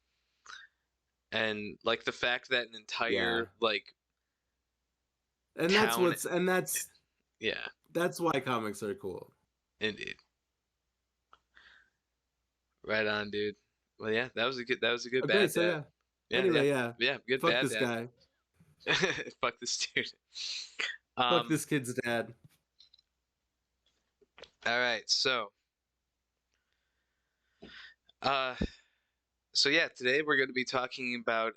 And like the fact that an Yeah, entire like and that's town, what's and yeah, that's why comics are cool. indeed. Right on, dude. Well, yeah, that was a good Okay, bad so dad. yeah. Yeah, yeah, Anyway, yeah. yeah, good Fuck bad this dad. guy. Fuck this dude. Fuck Um, this kid's dad. all right, uh, so yeah, today we're going to be talking about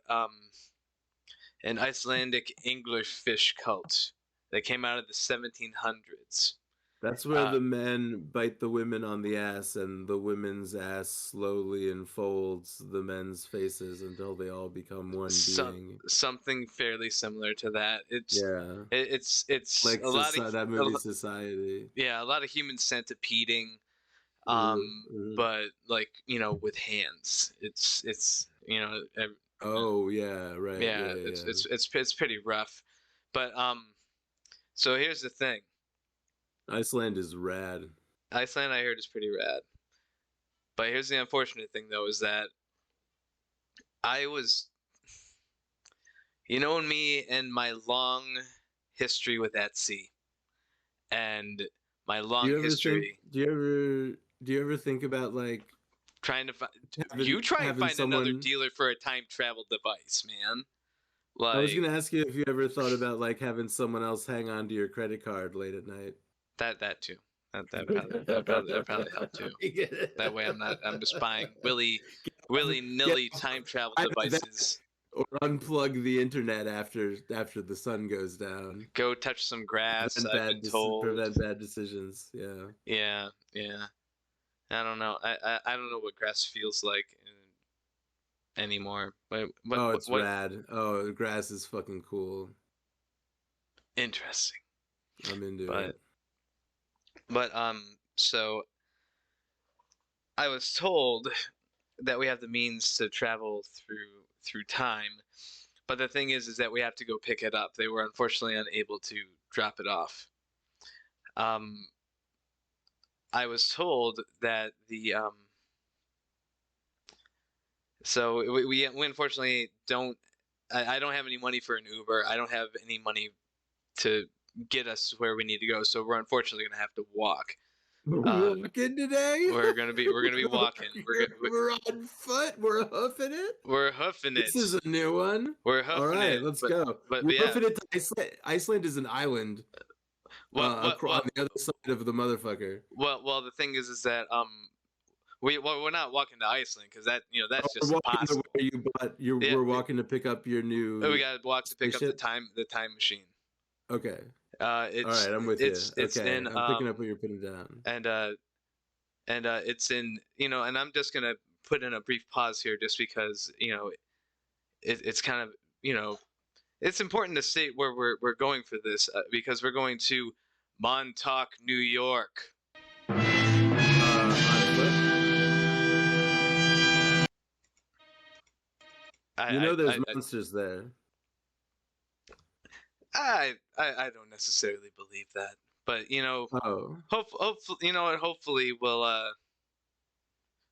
an Icelandic anglerfish cult that came out of the 1700s. That's where Uh, the men bite the women on the ass and the women's ass slowly enfolds the men's faces until they all become one some being. something fairly similar to that. Yeah. It's Like a lot of that movie Society. yeah, a lot of human centipeding, Mhm, mhm. but like with hands. It's Oh yeah, right. yeah, Yeah, yeah, it's yeah. it's it's it's pretty rough. But so here's the thing. Iceland is rad. Iceland, I heard, is pretty rad. But here's the unfortunate thing, though, is that I was, me and my long history with Etsy and my Do long you ever think history do you ever think about like trying to find, having you try and having find another someone dealer for a time travel device, man. I was Like gonna ask you if you ever thought about like having someone else hang on to your credit card late at night. that too. That probably help too. That way I'm just buying willy Get nilly time travel either that devices. or unplug the internet after the sun goes down. Go touch some grass, Prevent I've been told. prevent bad decisions. Yeah. Yeah, yeah. I don't know. I don't know what grass feels like anymore. But Oh, what, it's what rad. Oh, the grass is fucking cool. interesting. I'm into it. But so I was told that we have the means to travel through time. But the thing is that we have to go pick it up. They were unfortunately unable to drop it off. Um, I was told that so we unfortunately don't. I don't have any money for an Uber. I don't have any money to get us where we need to go. So we're unfortunately gonna have to walk. We're Uh, walking today. we're gonna be walking. We're on foot. We're hoofing it. We're hoofing This it. is a new one. We're All hoofing right, it. let's But go. but We're yeah. hoofing it to Iceland. Iceland is an island What on the other side of the motherfucker. well the thing is that we're not walking to Iceland because Oh, that's we're just walking to impossible. where you bought. Yeah, We're walking to pick up your we new gotta walk to pick up the spaceship. time machine. Okay. All It's right, I'm with you. it's Okay, in I'm picking up what you're putting down. and it's in and I'm just gonna put in a brief pause here just because it's kind of it's important to state where we're going for this because we're going to Montauk, New York. You know there's I monsters there. I don't necessarily believe that, but Oh. hopefully, you know what? Hopefully, we'll I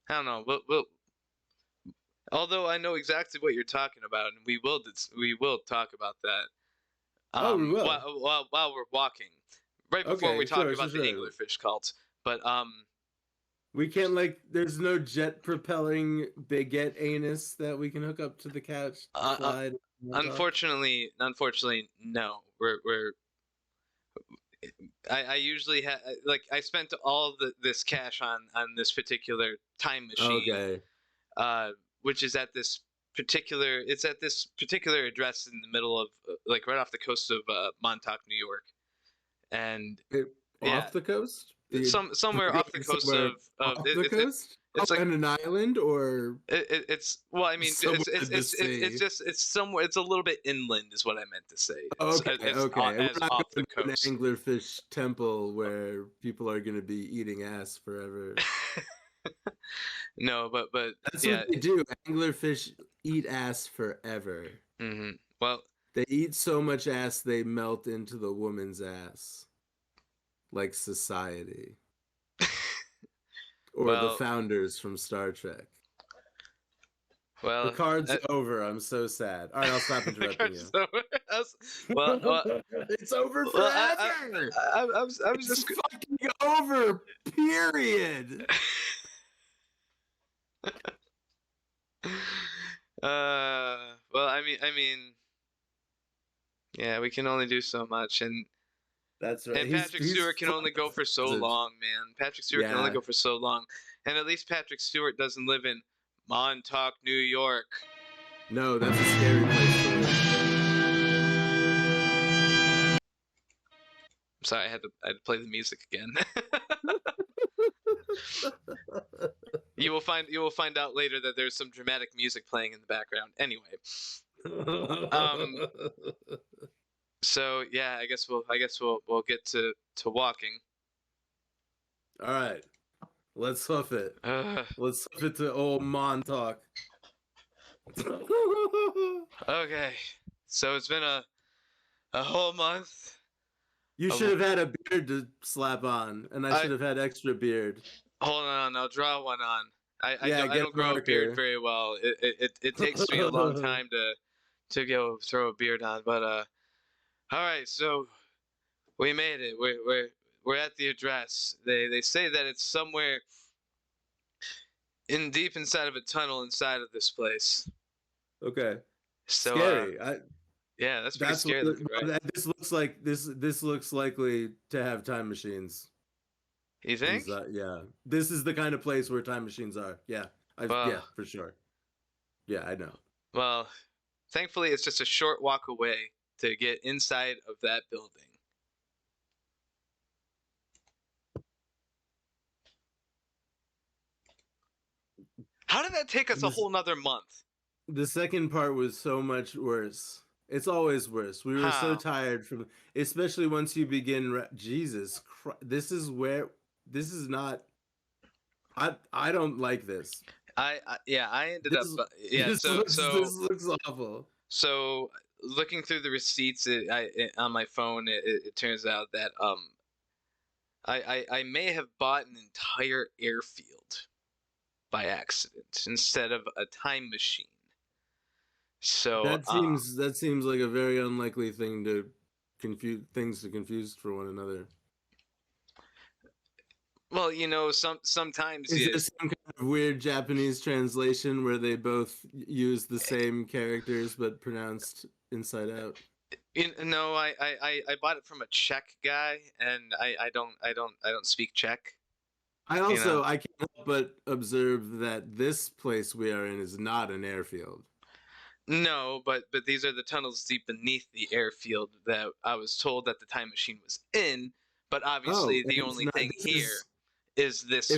don't know. We'll although I know exactly what you're talking about, and we will talk about that. Oh, we will. While we're walking, right before we Okay, talk sure, sure, about the sure. anglerfish cult, but We can't there's no jet propelling baguette anus that we can hook up to the couch to uh, uh, fly to Montauk. unfortunately, no. We're I usually have like I spent all this cash on this particular time machine, Okay. uh, which is at this particular address in the middle of like right off the coast of Montauk, New York, and It, yeah, off the coast? We're somewhere off the going coast somewhere of off the coast? Oh, it's like on an island or it's well, I mean, somewhere in the it's sea? just it's somewhere. It's a little bit inland, is what I meant to say. Okay, It's okay. We're as not off the going to an coast. anglerfish temple where people are going to be eating ass forever. No, but That's what yeah. they do. Anglerfish eat ass forever. Well, They eat so much ass they melt into the woman's ass, like society or the well, founders from Star Trek. The well. card's over. I'm so sad. All right, I'll stop interrupting you. So, well, It's over well, forever. I was It's just. fucking over. Period. Well, I mean, yeah, we can only do so much, That's right. and Patrick He's Stewart can full only go for so message. long, man. Patrick Stewart can only Yeah. go for so long, and at least Patrick Stewart doesn't live in Montauk, New York. No, that's a scary place to live. I'm sorry, I had to play the music again. You will find out later that there's some dramatic music playing in the background. Anyway, um, so yeah, I guess we'll get to walking. All right. Let's hoof it. Uh, Let's hoof it to old Montauk. okay, so it's been a whole month. You should have had a beard to slap on, and I I should have had extra beard. hold on, I'll draw one on. Yeah, I get don't a grow a beard marker. very well. It takes me a long time to go throw a beard on, but all right, so we made it. We're at the address. They say that it's somewhere in deep inside of a tunnel inside of this place. Okay. So Scary. yeah, that's pretty That's what scary looking, right? this looks like. This looks likely to have time machines You think? inside. Yeah, this is the kind of place where time machines are. Yeah, Well, yeah, for sure. Yeah, I know. well, thankfully it's just a short walk away to get inside of that building. How did that take us a This whole nother month? The second part was so much worse. It's always worse. We were so How? tired from, especially once you begin. Jesus Christ, this is not. I don't like this. Yeah, I ended up This yeah. this looks awful. So looking through the receipts on my phone, it turns out that I may have bought an entire airfield by accident instead of a time machine. So That seems like a very unlikely thing to confuse for one another. well, sometimes Is there some kind of weird Japanese translation where they both use the same characters but pronounced inside out? no, I bought it from a Czech guy, and I don't speak Czech. I can't help but observe that this place we are in is not an airfield. No, but these are the tunnels deep beneath the airfield that I was told that the time machine was in. But obviously, And the it's only not. thing here is this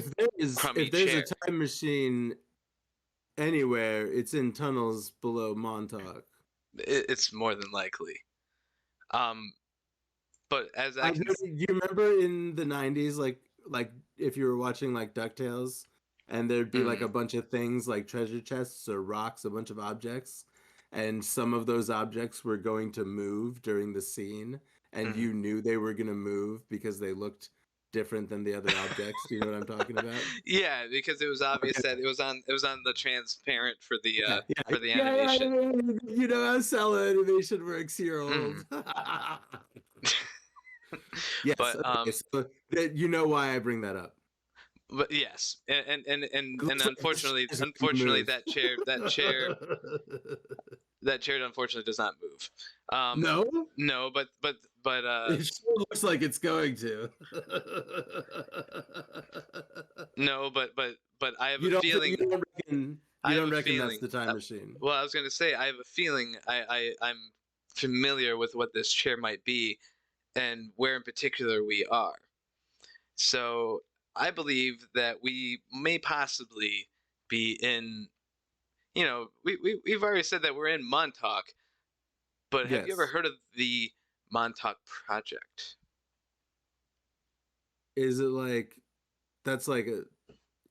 crummy If there's a chair. time machine anywhere, it's in tunnels below Montauk. It's more than likely. Um, but You remember in the '90s, like if you were watching like DuckTales, and there'd be like Mm-hmm. a bunch of things like treasure chests or rocks, a bunch of objects, and some of those objects were going to move during the scene, and Mm-hmm. you knew they were going to move because they looked different than the other objects. Do you know what I'm talking about? Yeah, because it was obvious Okay. that it was on the transparent Yeah, yeah, for the yeah, yeah, animation. yeah, yeah. You know how cell animation works, year Mm-hmm. old. Yes, But okay, so that you know why I bring that up. yes, It and looks like this unfortunately, chair's gonna move. that chair unfortunately does not move. No? No, but It sure looks like it's going to. no, but I have a You don't think, feeling. you I have don't a reckon that's feeling. the time machine. Well, I was gonna say I have a feeling. I'm familiar with what this chair might be, and where in particular we are. So I believe that we may possibly be in. We've already said that we're in Montauk, but have you ever Yes. heard of the Montauk Project? Is it like that's like a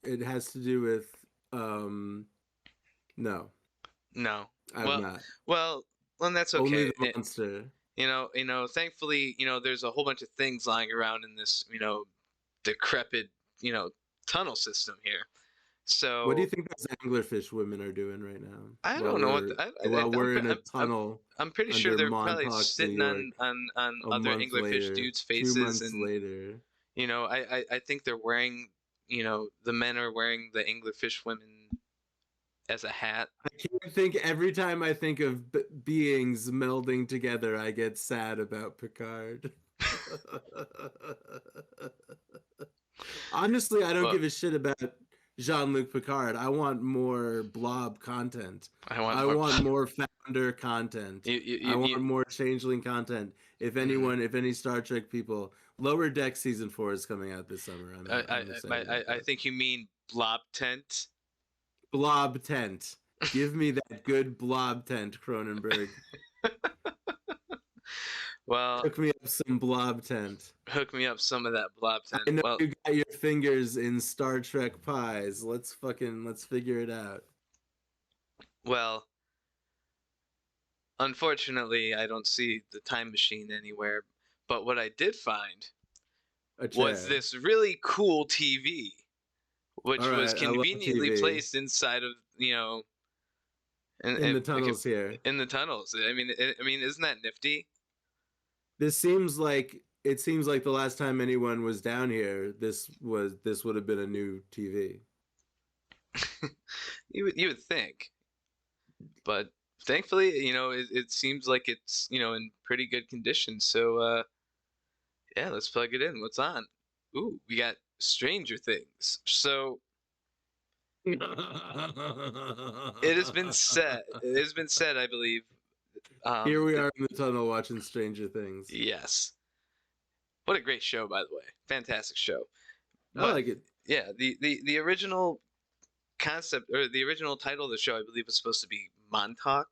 it has to do with um no, No. I've Well, not. well, well, that's Only okay. the monster. Thankfully, there's a whole bunch of things lying around in this, decrepit, you know, tunnel system here. What do you So think those anglerfish women are doing right now I don't know what while we're in a I'm tunnel I'm pretty sure under they're probably Montauk, New sitting York, on a other month anglerfish later, dudes' two faces, months and later? I think they're wearing, the men are wearing the anglerfish women as a hat. I can't think every time I think of beings melding together, I get sad about Picard. Honestly, I don't Well, give a shit about Jean-Luc Picard. I want more blob content. I want I more. want more founder content. I want You more changeling content. If mhm. anyone, if any Star Trek people, Lower Deck season 4 is coming out this summer. I'm excited about I that. think you mean blob tent. Blob tent. Give me that good blob tent, Cronenberg. Well, Hook me up some blob tent. hook me up some of that blob tent. I know Well, you got your fingers in Star Trek pies. Let's figure it out. well, unfortunately, I don't see the time machine anywhere. But what I did find A was chair. this really cool TV, All which was right, I love conveniently TV. placed inside of, In the tunnels here. in the tunnels. I mean, isn't that nifty? It seems like the last time anyone was down here, this would have been a new TV. You would think, but thankfully, it seems like it's in pretty good condition. So yeah, let's plug it in. What's on? Ooh, we got Stranger Things. So it has been said, I believe. Here we That, are in the tunnel watching Stranger Things. yes, what a great show, by the way. Fantastic show. I But like it. yeah, the original concept, or the original title of the show, I believe, was supposed to be Montauk,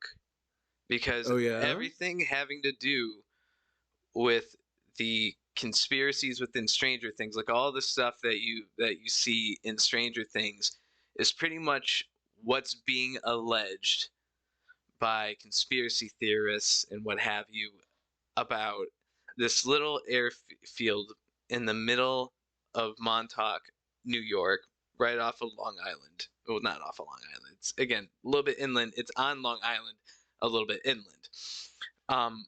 because Oh yeah? everything having to do with the conspiracies within Stranger Things, like all the stuff that you see in Stranger Things, is pretty much what's being alleged by conspiracy theorists and what have you about this little airfield in the middle of Montauk, New York, right off of Long Island. Well, not off of Long Island. It's again a little bit inland. It's on Long Island, a little bit inland. Um,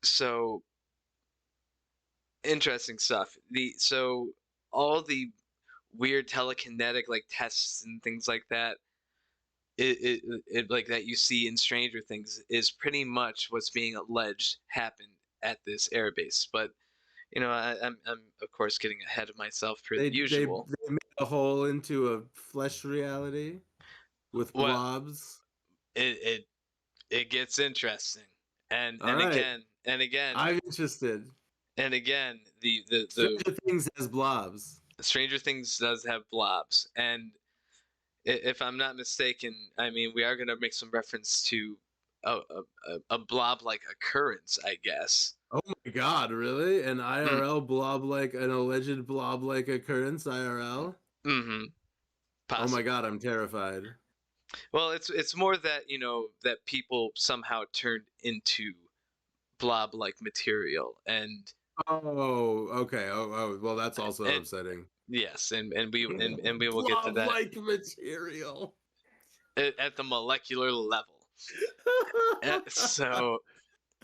so interesting stuff. So all the weird telekinetic like tests and things like that, it like that you see in Stranger Things is pretty much what's being alleged happened at this airbase. But I'm of course getting ahead of myself per They they usual. they made a hole into a flesh reality with Well, blobs. it it it gets interesting, and All and right. again and again I'm interested. and again the Stranger Things has blobs. Stranger Things does have blobs, and if I'm not mistaken, I mean we are gonna make some reference to a blob-like occurrence, I guess. Oh my god, really? An Mm, IRL blob like an alleged blob like occurrence IRL? mm-hmm. Oh my Possibly. god, I'm terrified. Well, it's more that that people somehow turned into blob-like material, Oh, okay. Well, that's also and upsetting. yes, and we will get to that Blob-like material. at the molecular level. So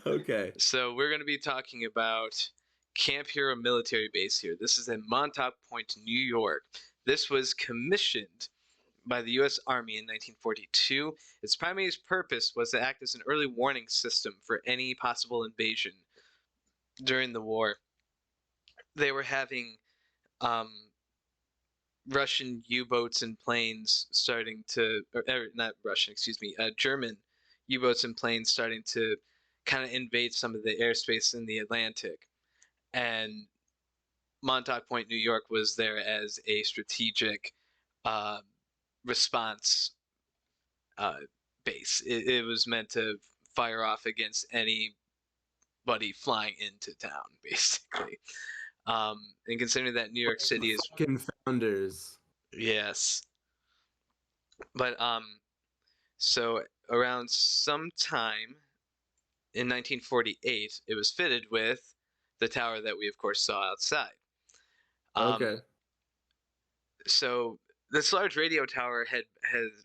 Okay. so we're going to be talking about Camp Hero military base here. This is in Montauk Point, New York. This was commissioned by the U.S. Army in 1942. Its primary purpose was to act as an early warning system for any possible invasion during the war. They were having um, Russian U-boats and planes starting to, or not Russian, excuse me, German U-boats and planes starting to kind of invade some of the airspace in the Atlantic. And Montauk Point, New York was there as a strategic uh, response uh, base. It was meant to fire off against anybody flying into town, basically. And considering that New York City is, Fucking founders. yes, but so around sometime in 1948, it was fitted with the tower that we of course saw outside. Okay. Um, so this large radio tower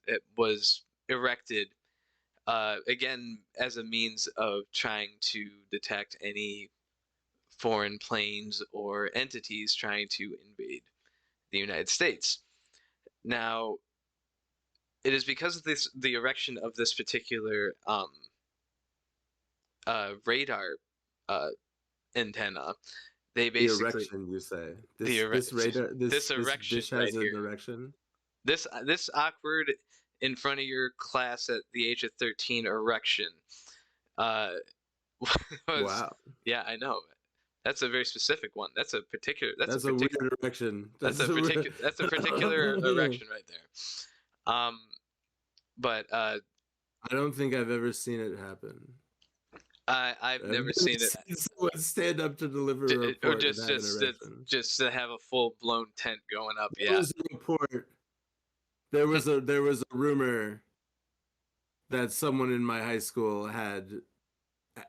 it was erected again as a means of trying to detect any foreign planes or entities trying to invade the United States. Now, it is because of the erection of this particular radar uh, antenna. They The basically erection, you say. the This radar this this erection dish right has an here. erection. This awkward in front of your class at the age of 13 erection uh, was Wow. yeah, I know. That's a very specific one. That's a particular. That's a That's a weird particular. erection. That's a particular. That's a particular erection right there. But I don't think I've ever seen it happen. I've I've never never seen it, seen someone stand up to deliver a or report and have an erection. just to have a full blown tent going up. There Yeah. was a report. There was a rumor that someone in my high school had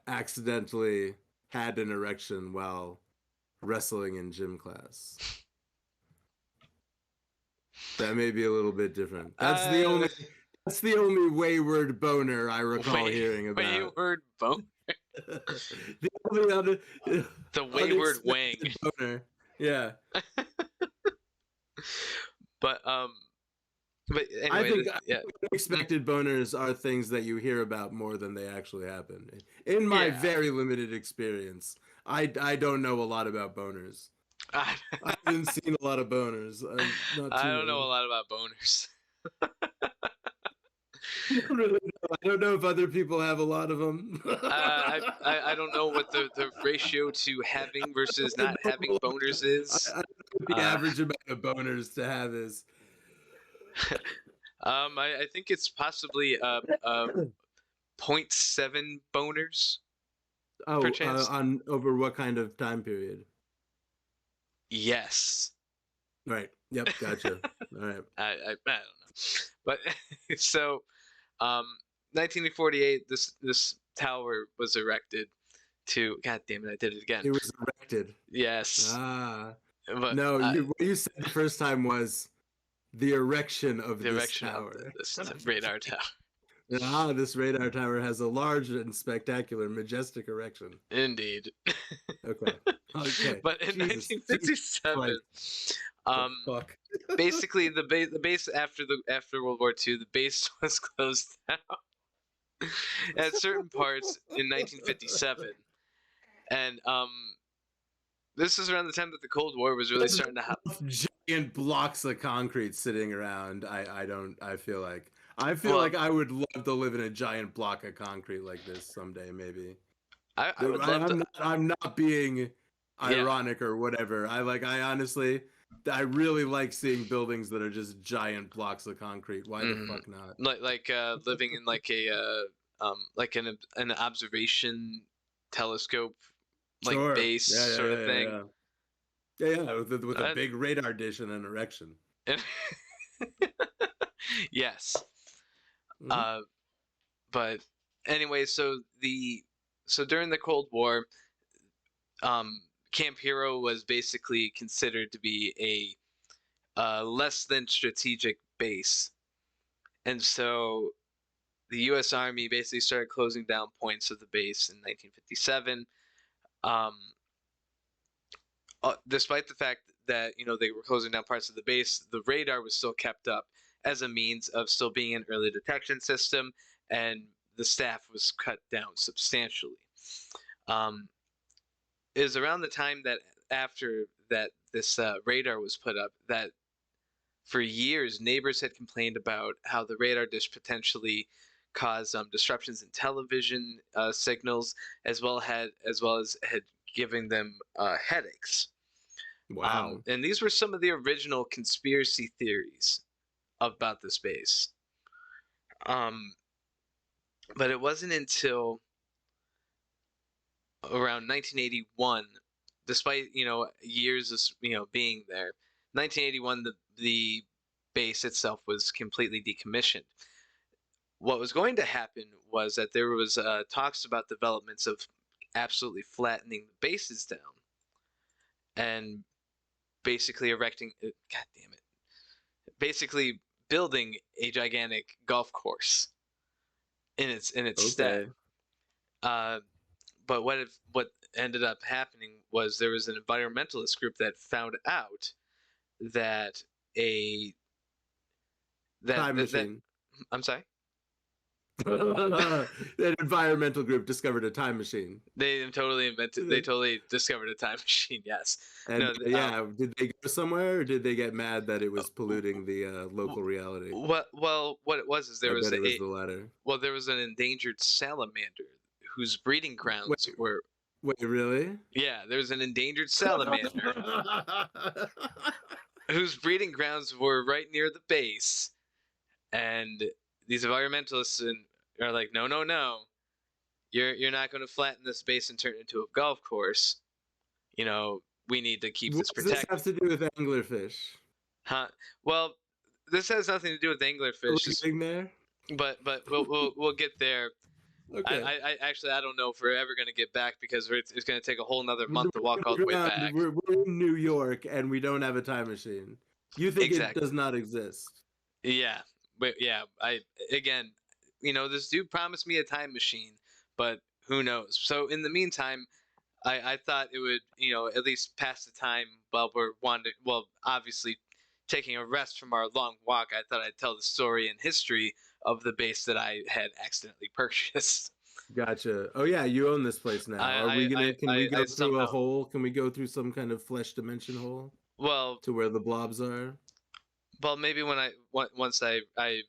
accidentally had an erection while wrestling in gym class. That may be a little bit different. Uh, That's the only wayward boner I recall wait, hearing about. wayward bone. The only other The wayward wang. unexpected boner. Yeah. But but I anyway, think yeah, unexpected boners are things that you hear about more than they actually happen. In my yeah. very limited experience, I don't know a lot about boners. I, I haven't seen a lot of boners. Not I too don't know many. a lot about boners. I don't really know. I don't know if other people have a lot of them. I don't know what the ratio to having versus I not don't having know boners is. I don't know what the Uh, average amount of boners to have is. I think it's possibly 0.7 boners per Oh, chance. on over what kind of time period? Yes. Right. Yep. Gotcha. All right. I don't know, but so 1948, this tower was erected to. God damn it, I did it again. It was erected. Yes, Ah. but No, what you said the first time was the erection of the this erection of tower. this radar tower. Ah, this radar tower has a large and spectacular, majestic erection. Indeed. Okay. Okay. But in Jesus. 1957, The um, fuck. basically the base after World War II, the base was closed down at certain parts in 1957, and this is around the time that the Cold War was really starting to happen. Giant blocks of concrete sitting around. I feel like Well, I would love to live in a giant block of concrete like this someday, maybe. I would love to. I'm not being Yeah. ironic or whatever. I honestly I really like seeing buildings that are just giant blocks of concrete. Why the fuck not? Like living in like an observation telescope like Sure. base sort of thing. Yeah, with a big radar dish and an erection. Yes. Mhm. Uh, but anyway, so during the Cold War, Camp Hero was basically considered to be a less than strategic base, and so the U.S. Army basically started closing down points of the base in 1957. Um, Despite the fact that they were closing down parts of the base, the radar was still kept up as a means of still being an early detection system, and the staff was cut down substantially. Um, it was around the time that after that this radar was put up that for years neighbors had complained about how the radar dish potentially caused disruptions in television signals, as well as had given them headaches. Wow. And these were some of the original conspiracy theories about the space. Um, but it wasn't until around 1981, despite years of being there, 1981 the base itself was completely decommissioned. What was going to happen was that there was talks about developments of absolutely flattening the bases down and basically erecting. God damn it! Basically building a gigantic golf course in its stead. Okay. Uh, but what ended up happening was there was an environmentalist group that found out that a Time that machine. I'm sorry. That environmental group discovered a time machine. They totally discovered a time machine. Yes. And No. yeah, did they go somewhere or did they get mad that it was polluting the local reality? What it was is there I was bet it was the latter. there was an endangered salamander whose breeding Wait, grounds were. wait, really? Yeah, there was an endangered salamander whose breeding grounds were right near the base, and these environmentalists are like, no, no, no, you're not going to flatten this base and turn it into a golf course. We need to keep What this does this have protected. to do with anglerfish? Huh? Well, this has nothing to do with Are anglerfish, we getting there? but we'll get there. Okay. I actually I don't know if we're ever going to get back because it's going to take a whole another We're month to walk all the way underground. back. We're in New York and we don't have a time machine. You think it Exactly. does not exist? Yeah. But yeah, I again, this dude promised me a time machine, but who knows? So in the meantime, I thought it would, at least pass the time while we're wandering. Well, obviously, taking a rest from our long walk, I thought I'd tell the story and history of the base that I had accidentally purchased. Gotcha. Oh yeah, you own this place now. Are we gonna? Can we I go through a somehow. hole? Can we go through some kind of flesh dimension hole Well, to where the blobs are? maybe once I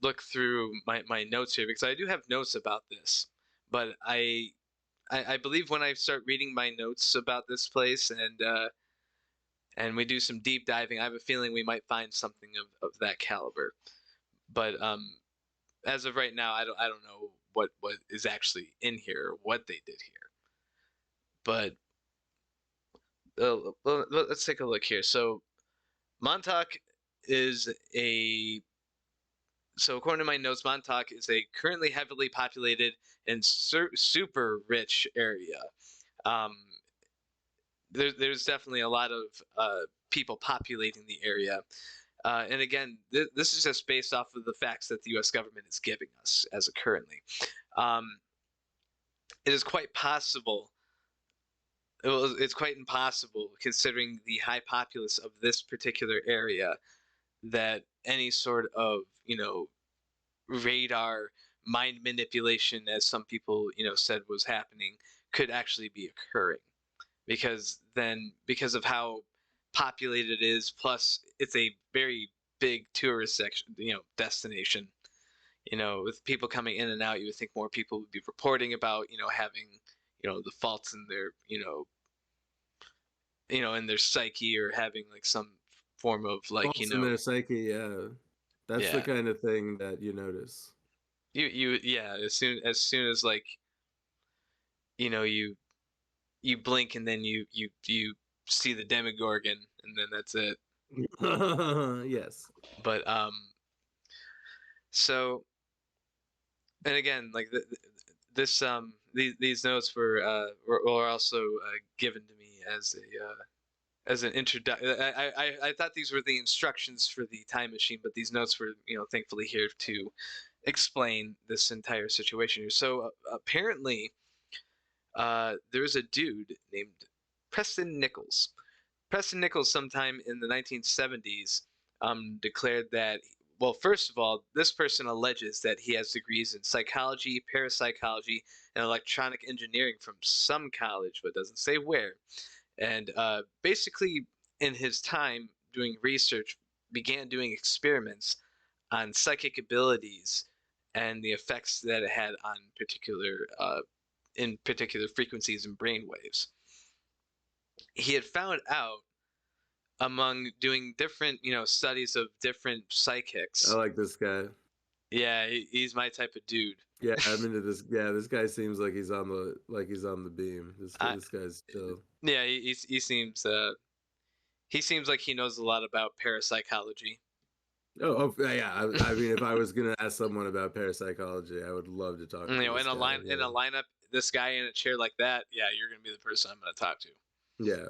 look through my notes here because I do have notes about this, but I believe when I start reading my notes about this place and we do some deep diving, I have a feeling we might find something of that caliber. But as of right now, I don't know what is actually in here or what they did here. But let's take a look here. So Montauk is a so according to my notes, Montauk is a currently heavily populated and super rich area. Um, there's definitely a lot of people populating the area. And again, this is just based off of the facts that the U.S. government is giving us as of currently. Um, it is quite possible. It's quite impossible, considering the high populace of this particular area, that any sort of radar mind manipulation, as some people said was happening, could actually be occurring. Because of how populated it is, plus it's a very big tourist section, destination. With people coming in and out, you would think more people would be reporting about, having, the faults in their, in their psyche, or having like some form of like, Faults in their psyche. Yeah, that's the yeah, kind of thing that you notice. yeah. As soon as like, you blink and then you see the Demogorgon and then that's it. Yes. But So, and again, like these notes were also given to me as an introduction. I thought these were the instructions for the time machine, but these notes were, thankfully here to explain this entire situation here. So apparently, there's a dude named Preston Nichols. Preston Nichols, sometime in the 1970s, declared that. Well, first of all, this person alleges that he has degrees in psychology, parapsychology, and electronic engineering from some college, but doesn't say where. And basically, in his time doing research, began doing experiments on psychic abilities and the effects that it had on in particular frequencies and brain waves. He had found out among doing different, studies of different I psychics. like this guy. Yeah, he's my type of dude. Yeah, I'm into this. Yeah, this guy seems like he's on the beam. I, This guy's chill. yeah, he seems like he knows a lot about parapsychology. Yeah. I mean, if I was gonna ask someone about parapsychology, I would love to talk to In this guy. in Yeah. a lineup, this guy in a chair like that, yeah, you're gonna be the person I'm gonna talk to. Yeah.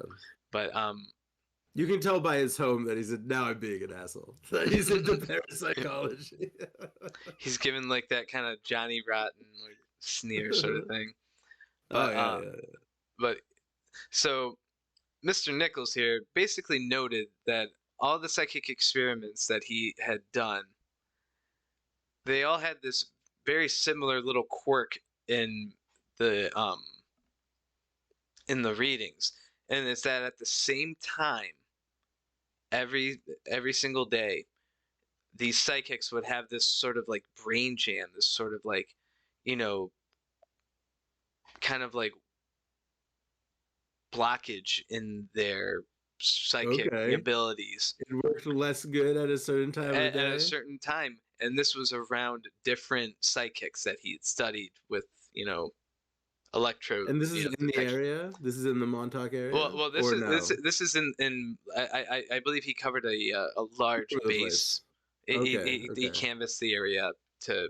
But You can tell by his home that now I'm being an asshole. He's into parapsychology. he's given like that kind of Johnny Rotten like sneer sort of thing. Oh But yeah. but so Mr. Nichols here basically noted that all the psychic experiments that he had done, they all had this very similar little quirk in the um in the readings, and it's that at the same time, every single day, these psychics would have this sort of like brain jam, this sort of like, you know, kind of like blockage in their psychic Okay. abilities It worked less good at a certain time of the at a day. certain time. And this was around different psychics that he had studied with, electro, And this is in the detection. area. This is in the Montauk area, Well, this or is no? this is in I believe he covered a large All over the base. place. Okay. He Okay. canvassed the area to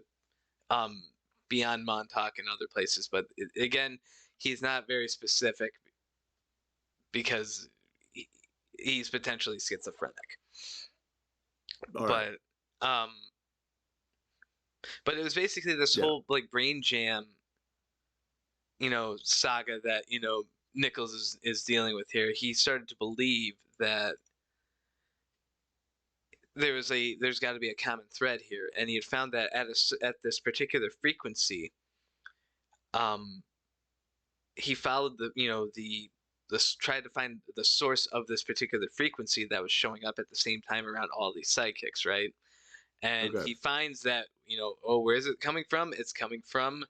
um beyond Montauk and other places, but again, he's not very specific because he's potentially schizophrenic. All right. But um, but it was basically this Yeah. whole like brain jam, saga that Nichols is dealing with here. He started to believe that there's got to be a common thread here, and he had found that at this particular frequency, um, he followed tried to find the source of this particular frequency that was showing up at the same time around all these psychics, right? And Okay. he finds that, oh, where is it coming from? It's coming from,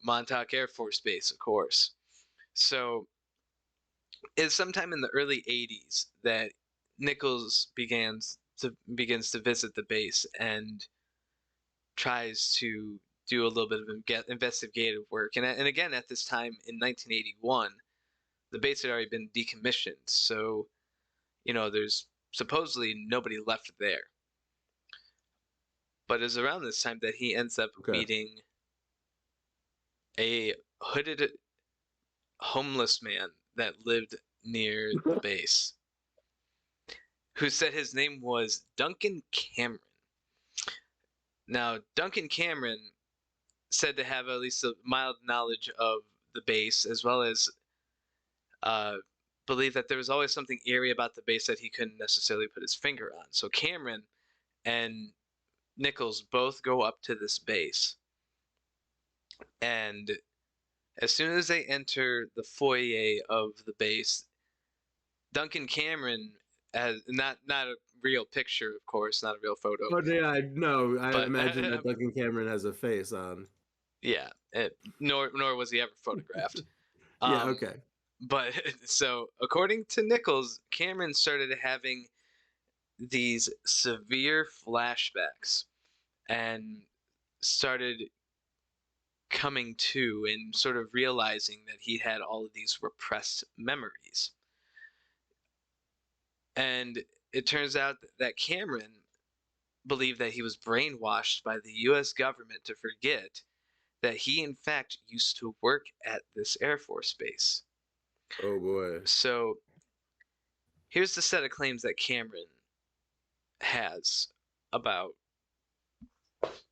Montauk Air Force Base, of course. So it's sometime in the early 80s that Nichols begins to visit the base and tries to do a little bit of investigative work. And again, at this time in 1981, the base had already been decommissioned, so there's supposedly nobody left there. But it's around this time that he ends up Okay. meeting a hooded homeless man that lived near the base, who said his name was Duncan Cameron. Now, Duncan Cameron said to have at least a mild knowledge of the base, as well as uh, believe that there was always something eerie about the base that he couldn't necessarily put his finger on. So Cameron and Nichols both go up to this base, and as soon as they enter the foyer of the base, Duncan Cameron has not a real picture, of course, not a real photo, Oh yeah, no. I but imagine that Duncan Cameron has a face on. yeah, nor was he ever photographed. Yeah. Um, Okay. but so according to Nichols, Cameron started having these severe flashbacks and started coming to and sort of realizing that he had all of these repressed memories. And it turns out that Cameron believed that he was brainwashed by the U.S. government to forget that he, in fact, used to work at this Air Force base. Oh boy. So here's the set of claims that Cameron has about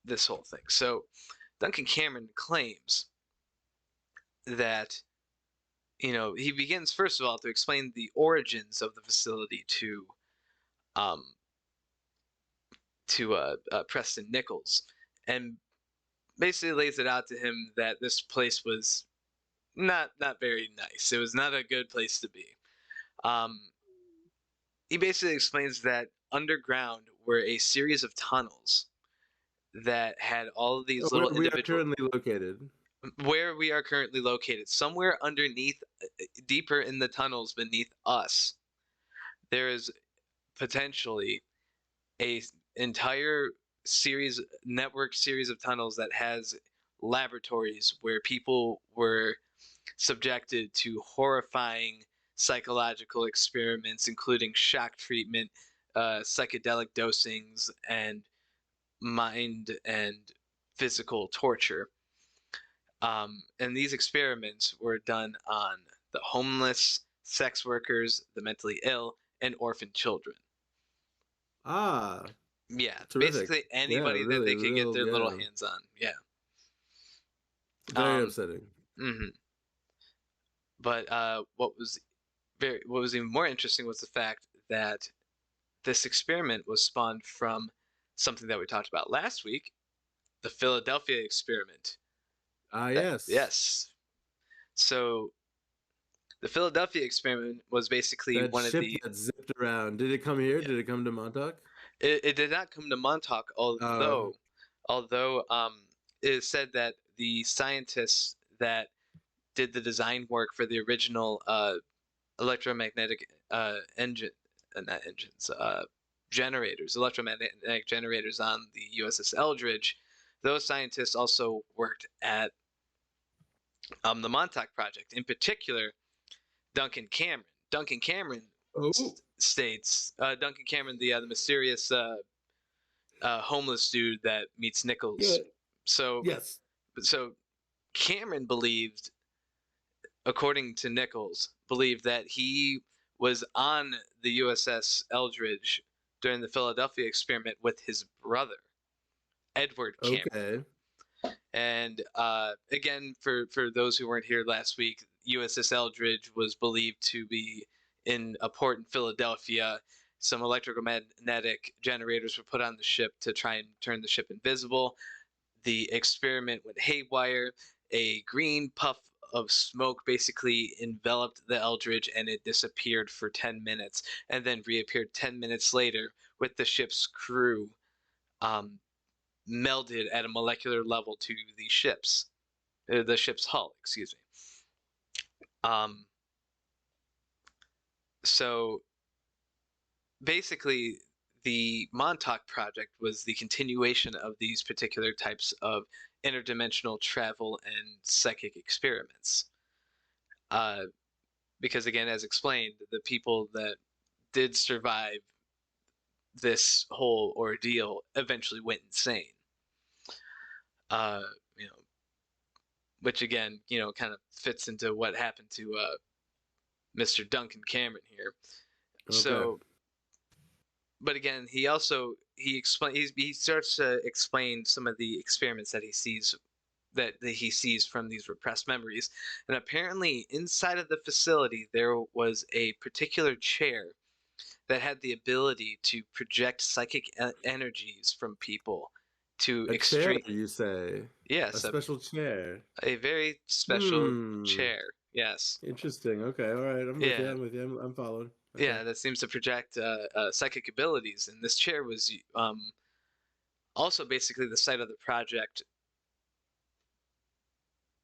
this whole thing. So Duncan Cameron claims that, he begins first of all to explain the origins of the facility um, to Preston Nichols, and basically lays it out to him that this place was not very nice. It was not a good place to be. Um, he basically explains that underground were a series of tunnels that had all of Oh, these where little we are individual, currently located. where we are currently located, somewhere underneath, deeper in the tunnels beneath us, there is potentially a entire network series of tunnels that has laboratories where people were subjected to horrifying psychological experiments, including shock treatment, psychedelic dosings, and mind and physical torture. And these experiments were done on the homeless, sex workers, the mentally ill, and orphan children. Ah, Yeah, terrific. basically Yeah, anybody that really, they could get real. their little Yeah, hands on. Yeah. very Um. upsetting. hmm But what was even more interesting was the fact that this experiment was spawned from something that we talked about last week, the Philadelphia experiment. Ah, That yes. yes. So the Philadelphia experiment was basically That one of ship the. that zipped around. Did it come here? Yeah, Did it come to Montauk? it did not come to Montauk, Oh, although it is said that the scientists that did the design work for the original electromagnetic engine, not engines, generators, electromagnetic generators on the USS Eldridge. Those scientists also worked at the Montauk project. In particular, Duncan Cameron. Duncan Cameron oh, states Duncan Cameron, the mysterious homeless dude that meets yeah, Nichols. So yes. so Cameron believed, according to Nichols, believed that he was on the USS Eldridge during the Philadelphia experiment with his brother, Edward Cameron. Okay. And again, for those who weren't here last week, USS Eldridge was believed to be in a port in Philadelphia. Some electromagnetic generators were put on the ship to try and turn the ship invisible. The experiment went haywire. A green puff of smoke basically enveloped the Eldridge and it disappeared for 10 minutes and then reappeared 10 minutes later with the ship's crew um, melded at a molecular level to the ship's hull, excuse me. Um, so basically, the Montauk project was the continuation of these particular types of interdimensional travel and psychic experiments. Uh, because again, as explained, the people that did survive this whole ordeal eventually went insane. Uh, you know, which again, kind of fits into what happened to Mr. Duncan Cameron here. Okay. So, but again, he starts to explain some of the experiments that he sees from these repressed memories, and apparently inside of the facility there was a particular chair that had the ability to project psychic energies from people to A chair, extreme. you say? A Yes, special chair. a very special Hmm. chair. Yes. Interesting. Okay. All right. I'm with you. Yeah. I'm with you. I'm following. Okay. Yeah, that seems to project psychic abilities. And this chair was also basically the site of the project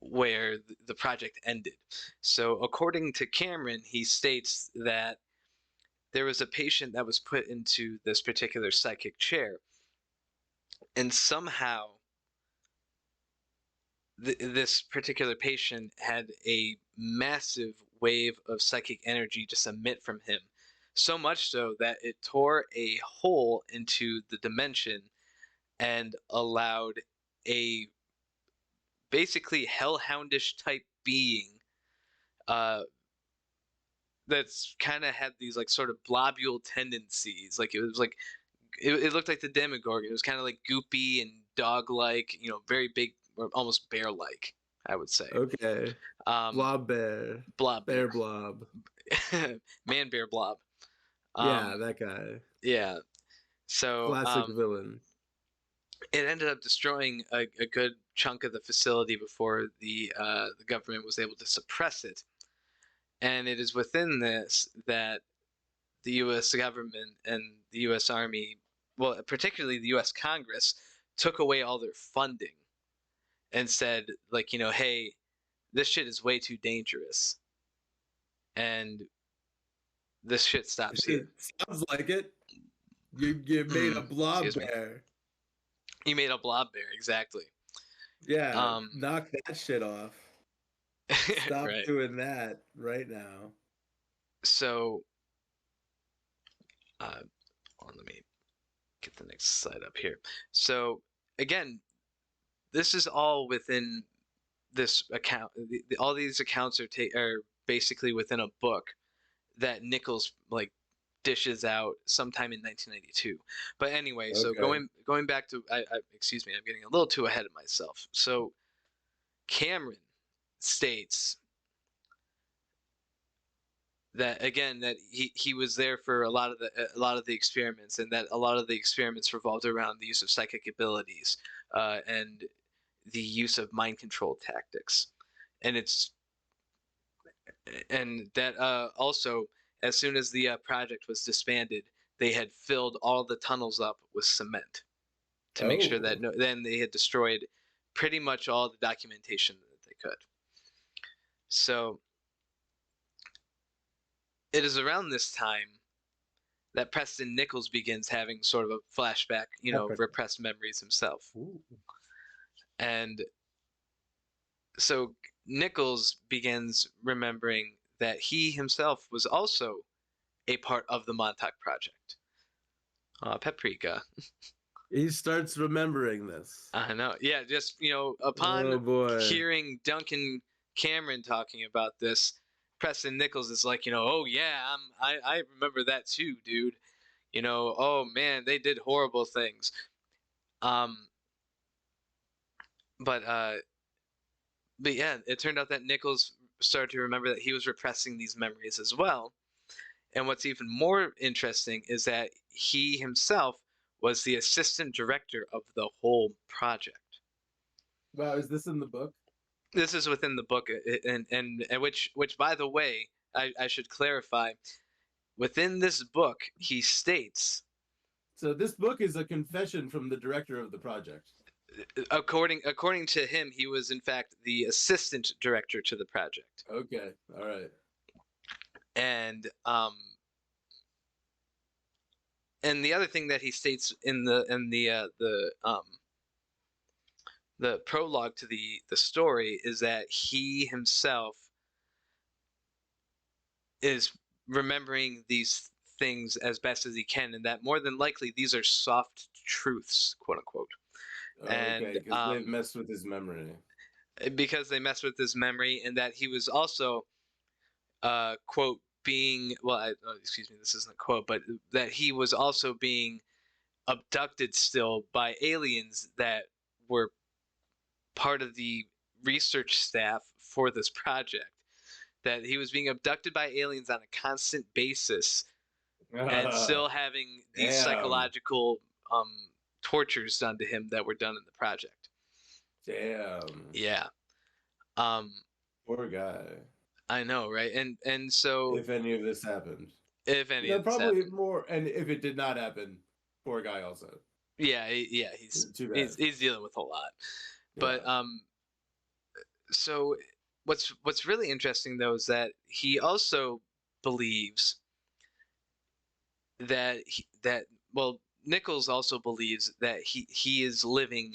where the project ended. So, according to Cameron, he states that there was a patient that was put into this particular psychic chair, and somehow this particular patient had a massive wave of psychic energy just emit from him. so much so that it tore a hole into the dimension and allowed a basically hellhoundish type being uh that's kind of had these like sort of blobule tendencies. Like it was like it looked like the Demogorgon. It was kind of like goopy and dog-like, very big, or almost bear-like, I would say. Okay. Um, Blob bear. Blob bear, Bear blob. man bear blob. Yeah, Um, that guy. yeah. So Classic villain. it ended up destroying a good chunk of the facility before the government was able to suppress it. And it is within this that the U.S. government and the U.S. Army, well, particularly the U.S. Congress, took away all their funding and said, like, hey, this shit is way too dangerous, and this shit stops here. It sounds like it. You made a blob Excuse me. bear. You made a blob bear, exactly. Yeah, Um, knock that shit off. Stop right. doing that right now. So, let me get the next slide up here. So, again, this is all within this account. All these accounts are basically within a book that Nichols like dishes out sometime in 1992. But anyway, so Okay. going back to excuse me, I'm getting a little too ahead of myself. So Cameron states that again that he was there for a lot of the experiments, and that a lot of the experiments revolved around the use of psychic abilities and the use of mind control tactics, and it's and that also, as soon as the project was disbanded, they had filled all the tunnels up with cement to make sure that Oh. then they had destroyed pretty much all the documentation that they could. So it is around this time that Preston Nichols begins having sort of a flashback, repressed memories himself. Ooh. And so Nichols begins remembering that he himself was also a part of the Montauk project. Paprika. He starts remembering this. I know. Yeah, just, upon Oh boy. hearing Duncan Cameron talking about this, Preston Nichols is like, oh yeah, I remember that too, dude. Oh man, they did horrible things. Um, but yeah, it turned out that Nichols started to remember that he was repressing these memories as well. And what's even more interesting is that he himself was the assistant director of the whole project. Wow, is this in the book? This is within the book, and which by the way, I should clarify. Within this book, he states, So this book is a confession from the director of the project. according to him, he was in fact the assistant director to the project. Okay, all right. And the other thing that he states in the prologue to the story is that he himself is remembering these things as best as he can, and that more than likely these are soft truths, quote unquote. Okay, And because they've messed with his memory. because they mess with his memory, and that he was also quote being excuse me, this isn't a quote, but that he was also being abducted still by aliens that were part of the research staff for this project, that he was being abducted by aliens on a constant basis and still having these Damn. psychological um, tortures done to him that were done in the project. Damn. Yeah. Um, Poor guy. I know, right? And so If any of this happened. if any No, of this probably happened, more. And if it did not happen, poor guy also. yeah, yeah, he's Too bad. he's dealing with a lot. But Yeah. So what's really interesting though is that he also believes that well, Nichols also believes that he is living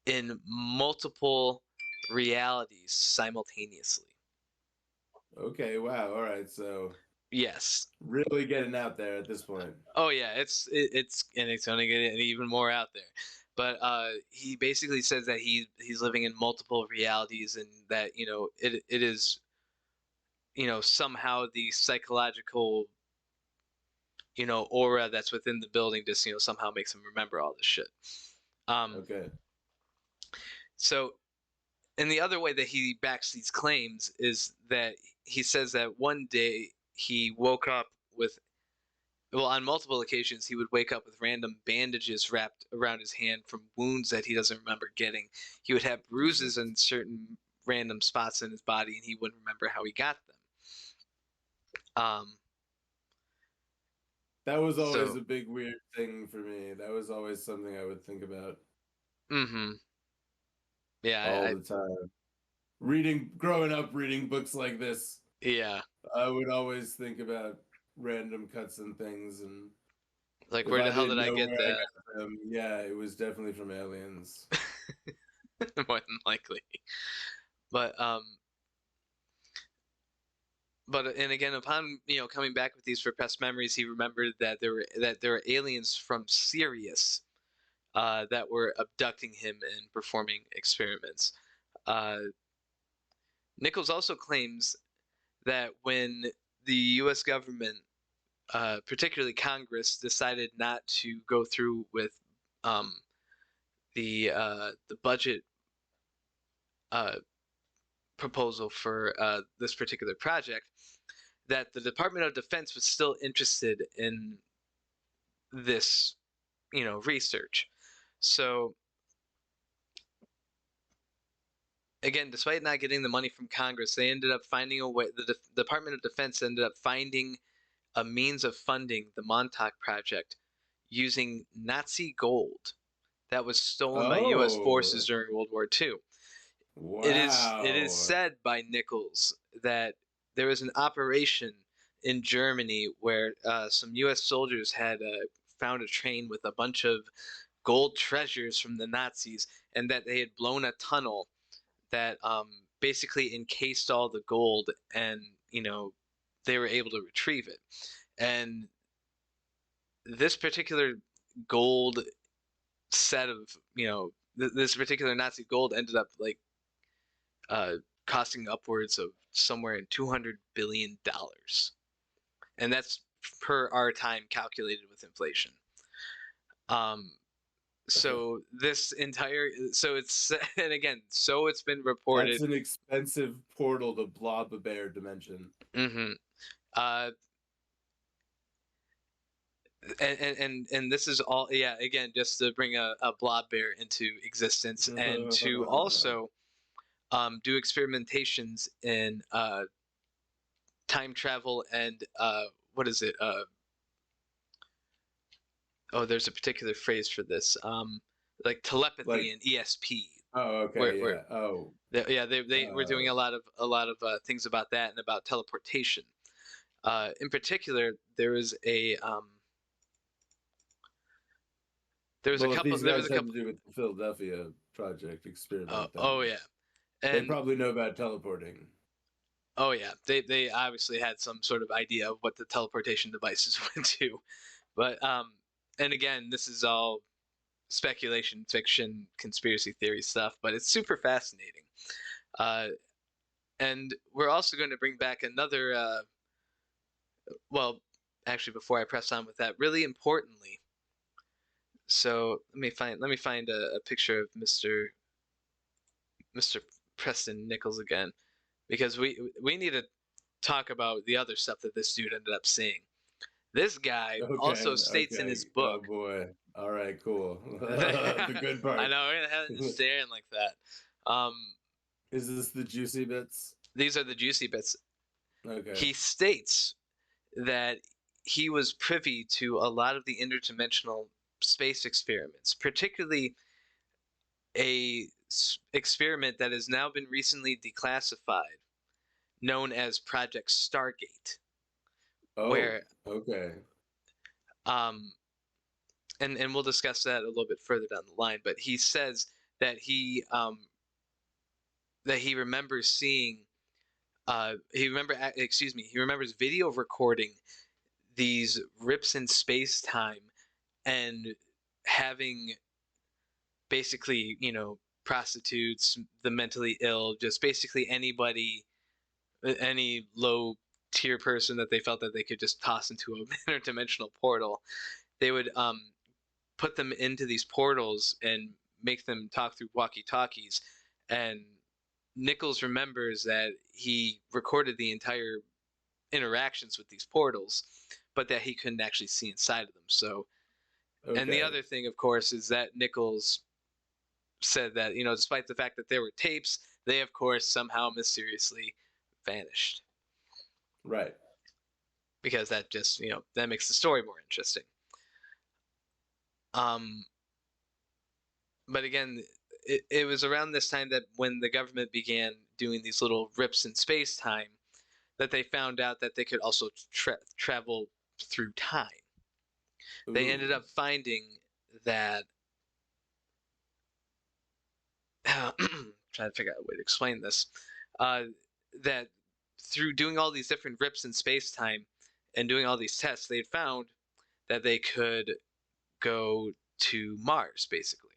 in multiple realities simultaneously. Okay, wow. All right. So Yes. Really getting out there at this point. Oh yeah, it's gonna get even more out there. But he basically says that he's living in multiple realities, and that it is somehow the psychological aura that's within the building just somehow makes him remember all this shit. Um, Okay. so and the other way that he backs these claims is that he says that one day he woke up with, well, on multiple occasions, he would wake up with random bandages wrapped around his hand from wounds that he doesn't remember getting. He would have bruises Jesus. in certain random spots in his body, and he wouldn't remember how he got them. Um, That was always so, a big weird thing for me. That was always something I would think about mm-hmm. Yeah, all the time. Growing up reading books like this, yeah. I would always think about random cuts and things, and Like, if where I the hell didn't did I know get where I that? got them, yeah, it was definitely from aliens. More than likely. But and again, upon coming back with these repressed memories, he remembered that there were aliens from Sirius that were abducting him and performing experiments. Uh, Nichols also claims that when the U.S. government, particularly Congress, decided not to go through with um, the budget uh, proposal for this particular project, that the Department of Defense was still interested in this, research. So again, despite not getting the money from Congress, they ended up finding a way. The Department of Defense ended up finding a means of funding the Montauk project using Nazi gold that was stolen by U.S. forces Oh, during World War II. It is wow. said by Nichols that there was an operation in Germany where some U.S. soldiers had found a train with a bunch of gold treasures from the Nazis, and that they had blown a tunnel that basically encased all the gold, and they were able to retrieve it. And this particular gold set of this particular Nazi gold ended up like uh, costing upwards of somewhere in $200 billion, and that's per our time calculated with inflation. Um, so this entire so it's and again, so it's been That's reported. an expensive portal to Blob a Bear dimension. Mm-hmm. Uh, and this is all, yeah, again, just to bring a blob bear into existence, and to also do experimentations in time travel and what is it? Oh, there's a particular phrase for this, like telepathy Like, and ESP, oh, where okay, yeah. Oh, yeah, they were doing uh, a lot of things about that and about teleportation. In particular, well, if these there was guys a had to couple. do with the Philadelphia project experiment, Oh then yeah, they and probably know about teleporting. oh yeah, they obviously had some sort of idea of what the teleportation devices would do, but and again, this is all speculation, fiction, conspiracy theory stuff, but it's super fascinating. Uh, and we're also going to bring back another. Well, actually, before I press on with that, really importantly, so let me find a picture of Mr. Preston Nichols again, because we need to talk about the other stuff that this dude ended up seeing. This guy also Okay, states in okay. his Oh book. boy. All right, cool. The good I part. know, it hasn't staring like that. Um, Is this the juicy bits? these are the juicy bits. Okay. He states that he was privy to a lot of the interdimensional space experiments, particularly a experiment that has now been recently declassified, known as Project Stargate, Oh, where okay. um, and we'll discuss that a little bit further down the line. But he says that he remembers seeing he remembers video recording these rips in space time and having basically, prostitutes, the mentally ill, just basically anybody, any low tier person that they felt that they could just toss into an interdimensional portal. They would put them into these portals and make them talk through walkie talkies. And Nichols remembers that he recorded the entire interactions with these portals, but that he couldn't actually see inside of them. So, and the Okay. other thing, of course, is that Nichols said that, despite the fact that there were tapes, they, of course, somehow mysteriously vanished. Right. Because that just, that makes the story more interesting. Um, but again, it was around this time that when the government began doing these little rips in space time, that they found out that they could also travel through time. They ended Ooh. up finding that trying to figure out a way to explain this. That through doing all these different rips in space time and doing all these tests, they had found that they could go to Mars, basically.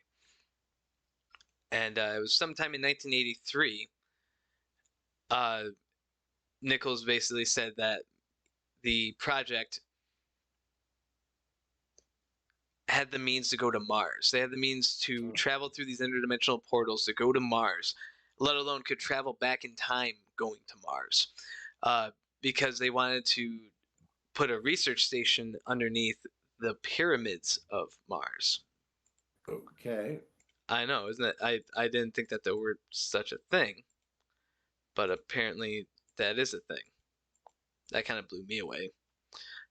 And it was sometime in 1983. Uh, Nichols basically said that the project had the means to go to Mars. They had the means to travel through these interdimensional portals to go to Mars, let alone could travel back in time going to Mars, because they wanted to put a research station underneath the pyramids of Mars. Okay. I know, isn't it? I didn't think that there were such a thing, but apparently that is a thing. That kind of blew me away.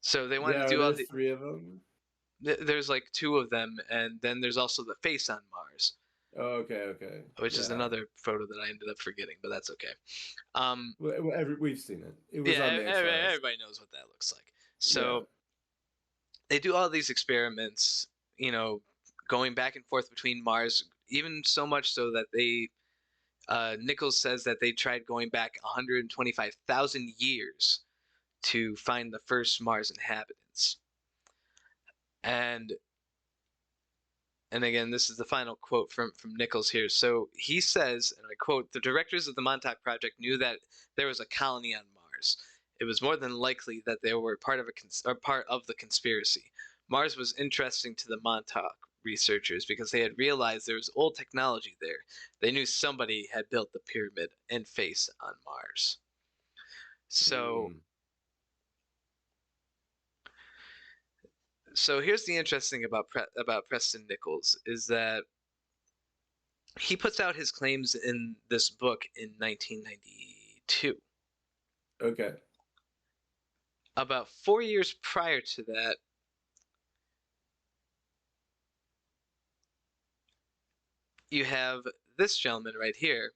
So they wanted Yeah, to are do all there the. three of them? There's like two of them, and then there's also the face on Mars, Oh, okay, okay. which is Yeah. another photo that I ended up forgetting, but that's okay. Um, We've seen it. It was on yeah, the X-Files. everybody knows what that looks like. Yeah. So they do all these experiments, going back and forth between Mars, even so much so that Nichols says that they tried going back 125,000 years to find the first Mars inhabitants. And again, this is the final quote from Nichols here. So he says, and I quote, "The directors of the Montauk project knew that there was a colony on Mars. It was more than likely that they were part of the conspiracy. Mars was interesting to the Montauk researchers because they had realized there was old technology there. They knew somebody had built the pyramid and face on Mars." So Mm. here's the interesting about Preston Nichols is that he puts out his claims in this book in 1992. Okay. About 4 years prior to that, you have this gentleman right here,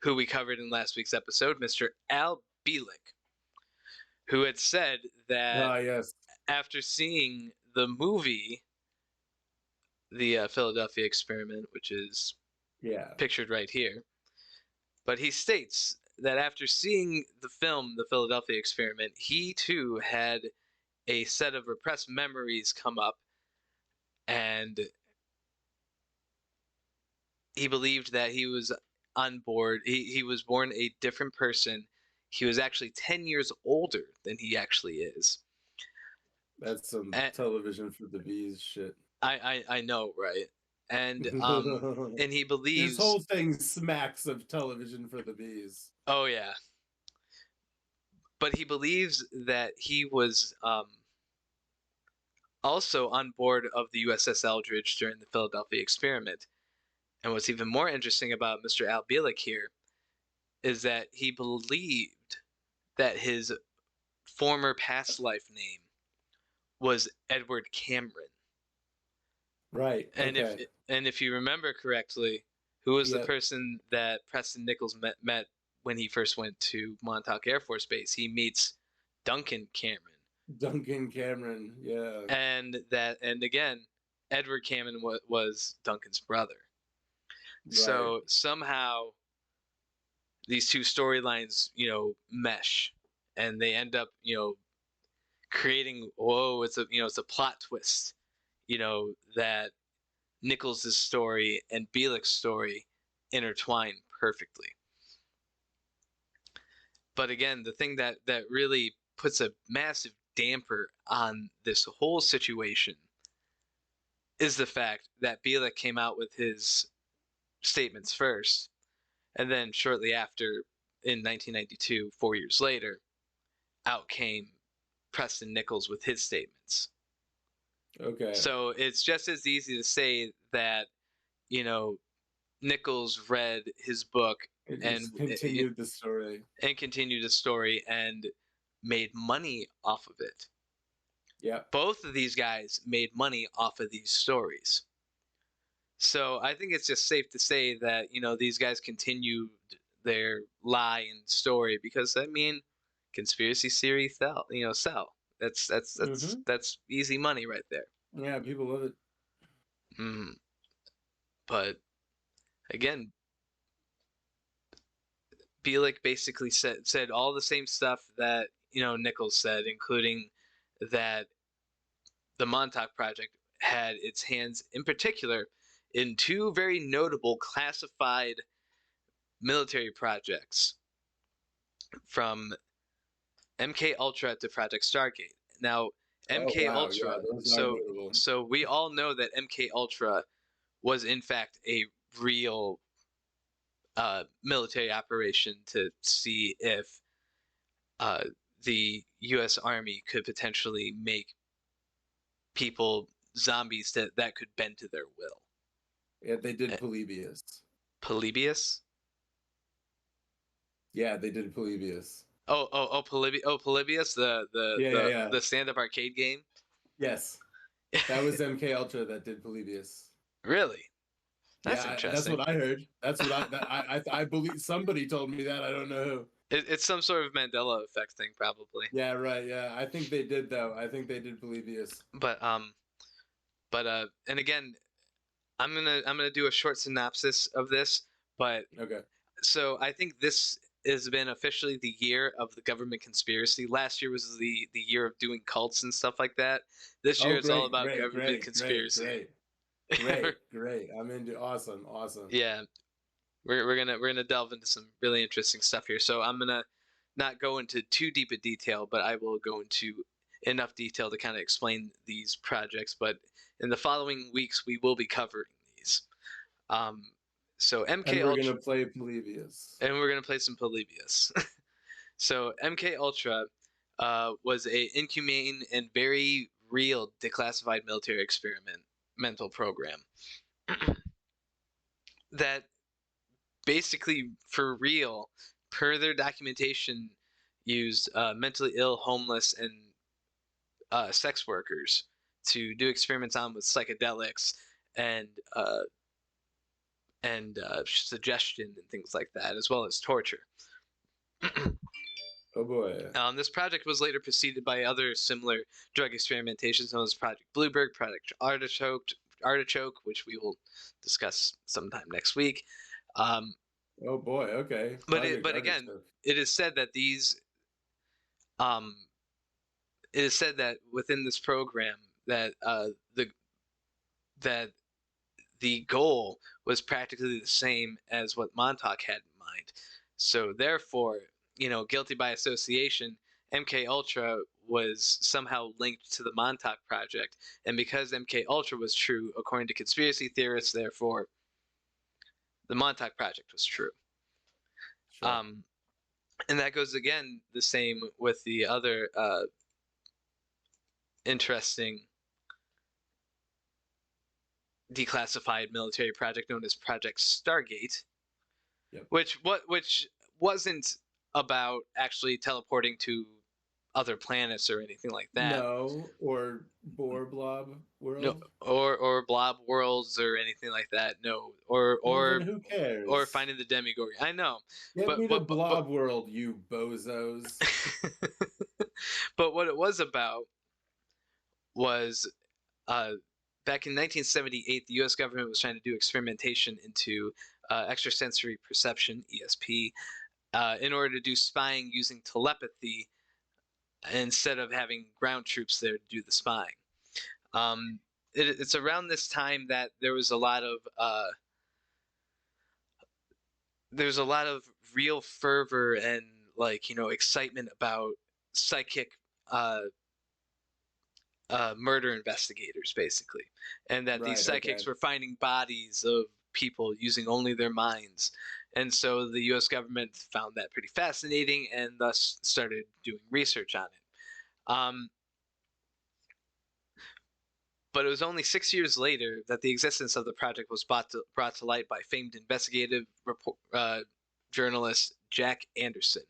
who we covered in last week's episode, Mr. Al Bielek, who had said that Ah, yes. after seeing the movie, the Philadelphia Experiment, which is Yeah. pictured right here, but he states that after seeing the film, The Philadelphia Experiment, he too had a set of repressed memories come up, and he believed that he was on board. He was born a different person. He was actually 10 years older than he actually is. That's some And television for the bees shit. I know, right? And he This believes, whole thing smacks of television for the bees. oh yeah, but he believes that he was also on board of the USS Eldridge during the Philadelphia Experiment. And what's even more interesting about Mr. Al Bielek here is that he believed that his former past life name was Edward Cameron. Right. And Okay. if you remember correctly, who was the Yep. person that Preston Nichols met when he first went to Montauk Air Force Base? He meets Duncan Cameron. Duncan Cameron. Yeah. And again, Edward Cameron was Duncan's brother. Right. So somehow these two storylines, mesh, and they end up, creating, it's a plot twist, that Nichols' story and Bielik's story intertwine perfectly. But again, the thing that really puts a massive damper on this whole situation is the fact that Bielik came out with his statements first, and then shortly after, in 1992, 4 years later, out came Preston Nichols with his statements. Okay. So it's just as easy to say that, Nichols read his book It and just continued the story. continued the story and made money off of it. Yeah. Both of these guys made money off of these stories. So I think it's just safe to say that, these guys continued their lie and story because, conspiracy theory sell. That's easy money right there. Yeah, people love it. But again, Bielik basically said all the same stuff that, Nichols said, including that the Montauk Project had its hands in particular in two very notable classified military projects, from MK Ultra to Project Stargate. Now, Oh MK wow, yeah, Ultra, those are so notable. so we all know that MK Ultra was in fact a real military operation to see if the U.S. Army could potentially make people zombies that could bend to their will. Yeah, they did Uh, Polybius. Polybius? Yeah, they did Polybius. Polybius, the the Yeah, yeah, the yeah. the stand-up arcade game. Yes, that was MK Ultra that did Polybius. Really? That's Yeah, that's interesting. what I heard. That's what I believe. Somebody told me that. I don't know who. It's some sort of Mandela effect thing, probably. Yeah, right. Yeah, I think they did though. I think they did Polybius. And again, I'm gonna do a short synopsis of this. But Okay. so I think this has been officially the year of the government conspiracy. Last year was the year of doing cults and stuff like that. This year Oh, it's all great, about great, government great, great, conspiracy. great, great, great. I'm into awesome, awesome. Yeah, we're gonna delve into some really interesting stuff here. So I'm gonna not go into too deep a detail, but I will go into enough detail to kind of explain these projects. But in the following weeks, we will be covering these. Um, so And MK we're gonna Ultra, play Polybius. and we're gonna play some Polybius. So MK Ultra was a inhumane and very real declassified military experimental program that basically, for real, per their documentation, used mentally ill, homeless, and sex workers to do experiments on with psychedelics and suggestion and things like that, as well as torture. Oh boy. This project was later preceded by other similar drug experimentations known as Project Bluebird, Project Artichoke, which we will discuss sometime next week. Um, Oh boy. Okay. but Project again, Artichoke. it is said that um, it is said that within this program that that the goal was practically the same as what Montauk had in mind. So therefore, guilty by association, MK Ultra was somehow linked to the Montauk project, and because MK Ultra was true, according to conspiracy theorists, therefore the Montauk project was true. Sure. Um, and that goes again the same with the other interesting declassified military project known as Project Stargate, Yep. which wasn't about actually teleporting to other planets or anything like that. No, or Boar Blob No, World. or blob worlds or anything like that. No, Well, then who or cares? finding the Demogorgon. I know, Get but me to but Blob World, you bozos. but what it was about was uh, back in 1978, the U.S. government was trying to do experimentation into extrasensory perception (ESP) in order to do spying using telepathy instead of having ground troops there to do the spying. It's around this time that there was a lot of real fervor and excitement about psychic uh, murder investigators, basically, and that these Right. Okay. psychics were finding bodies of people using only their minds. And so the U.S. government found that pretty fascinating and thus started doing research on it. But it was only 6 years later that the existence of the project was brought to light by famed investigative journalist Jack Anderson.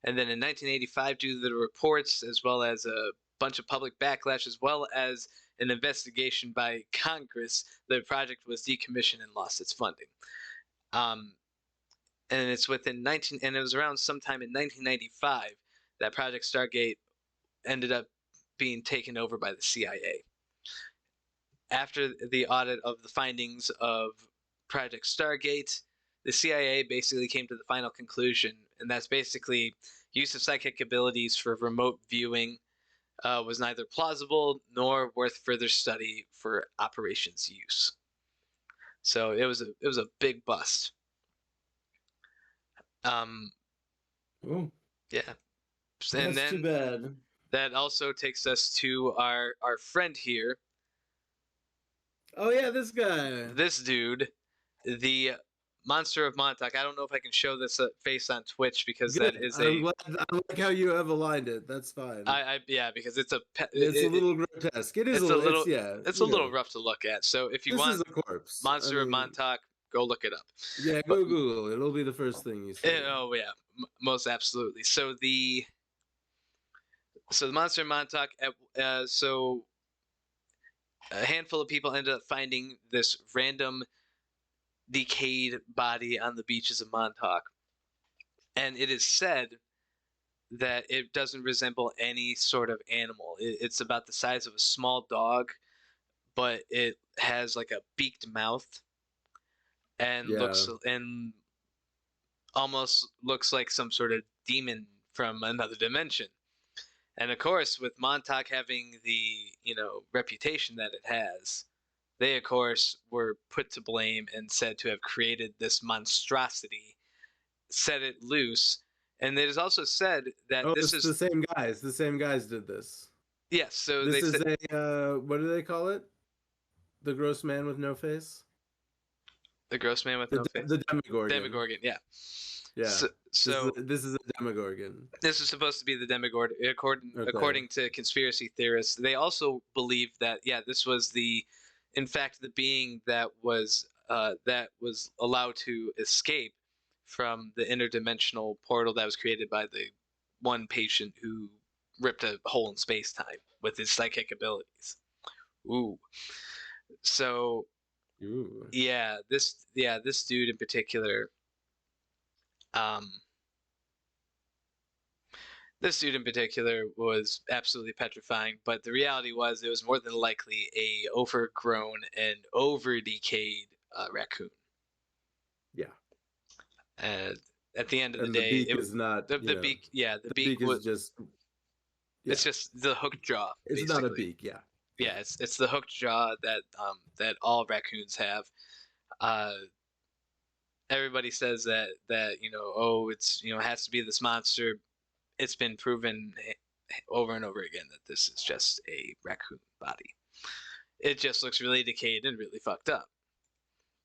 And then in 1985, due to the reports, as well as a bunch of public backlash, as well as an investigation by Congress, the project was decommissioned and lost its funding. And it was around sometime in 1995 that Project Stargate ended up being taken over by the CIA. After the audit of the findings of Project Stargate, the CIA basically came to the final conclusion, and that's basically use of psychic abilities for remote viewing was neither plausible nor worth further study for operations use. So it was a big bust. Oh, Yeah, and that's too then bad. that also takes us to our friend here, Oh yeah, this guy. this dude, the Monster of Montauk. I don't know if I can show this face on Twitch because that Good. is I'm glad. I like how you have aligned it. That's fine. yeah, because it's It's a little grotesque. It is a it's a little. little It's yeah. it's a You little know, rough to look at. So if you this is want a corpse. I Monster of mean, Montauk, go look it up. yeah. But Go Google. It'll be the first thing you see. oh yeah, most absolutely. So the Monster of Montauk. So a handful of people ended up finding this random decayed body on the beaches of Montauk, and it is said that it doesn't resemble any sort of animal. It's about the size of a small dog, but it has like a beaked mouth and Yeah. almost looks like some sort of demon from another dimension. And of course, with Montauk having the reputation that it has, they of course were put to blame and said to have created this monstrosity, set it loose. And it is also said that Oh, this it's is the same guys. The same guys did this. yes. So they This said is a what do they call it? The gross man with no face. the gross man with no face, The Demogorgon. Demogorgon. Yeah. Yeah. So, so This is a Demogorgon. this is supposed to be the Demogorgon, Okay. according to conspiracy theorists. They also believe that this was in fact, the being that was allowed to escape from the interdimensional portal that was created by the one patient who ripped a hole in space time with his psychic abilities. Ooh. So Ooh. this dude in particular, um, was absolutely petrifying, but the reality was it was more than likely a overgrown and over decayed raccoon. Yeah. And at the end of the And the day, beak is not, the beak, the beak beak is just it's just the hooked jaw, it's not a basically. beak, yeah. Yeah, it's the hooked jaw that all raccoons have. Uh, Everybody says that oh, it's it has to be this monster. It's been proven over and over again that this is just a raccoon body. It just looks really decayed and really fucked up.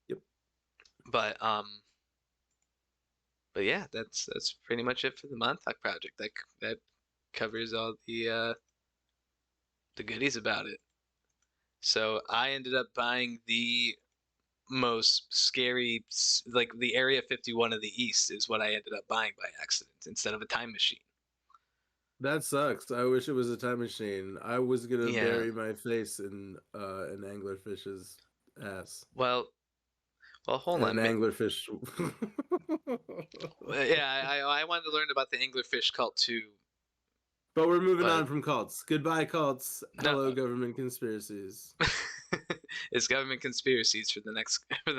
Yep. But yeah, that's pretty much it for the Montauk project. That covers all the goodies about it. So I ended up buying the most scary, like the Area 51 of the East is what I ended up buying by accident instead of a time machine. That sucks. I wish it was a time machine. I was gonna Yeah. bury my face in an anglerfish's ass. Well, hold An on. anglerfish. Yeah, I wanted to learn about the anglerfish cult too, But we're moving but on from cults. Goodbye, cults. no. Hello, government conspiracies. It's government conspiracies for the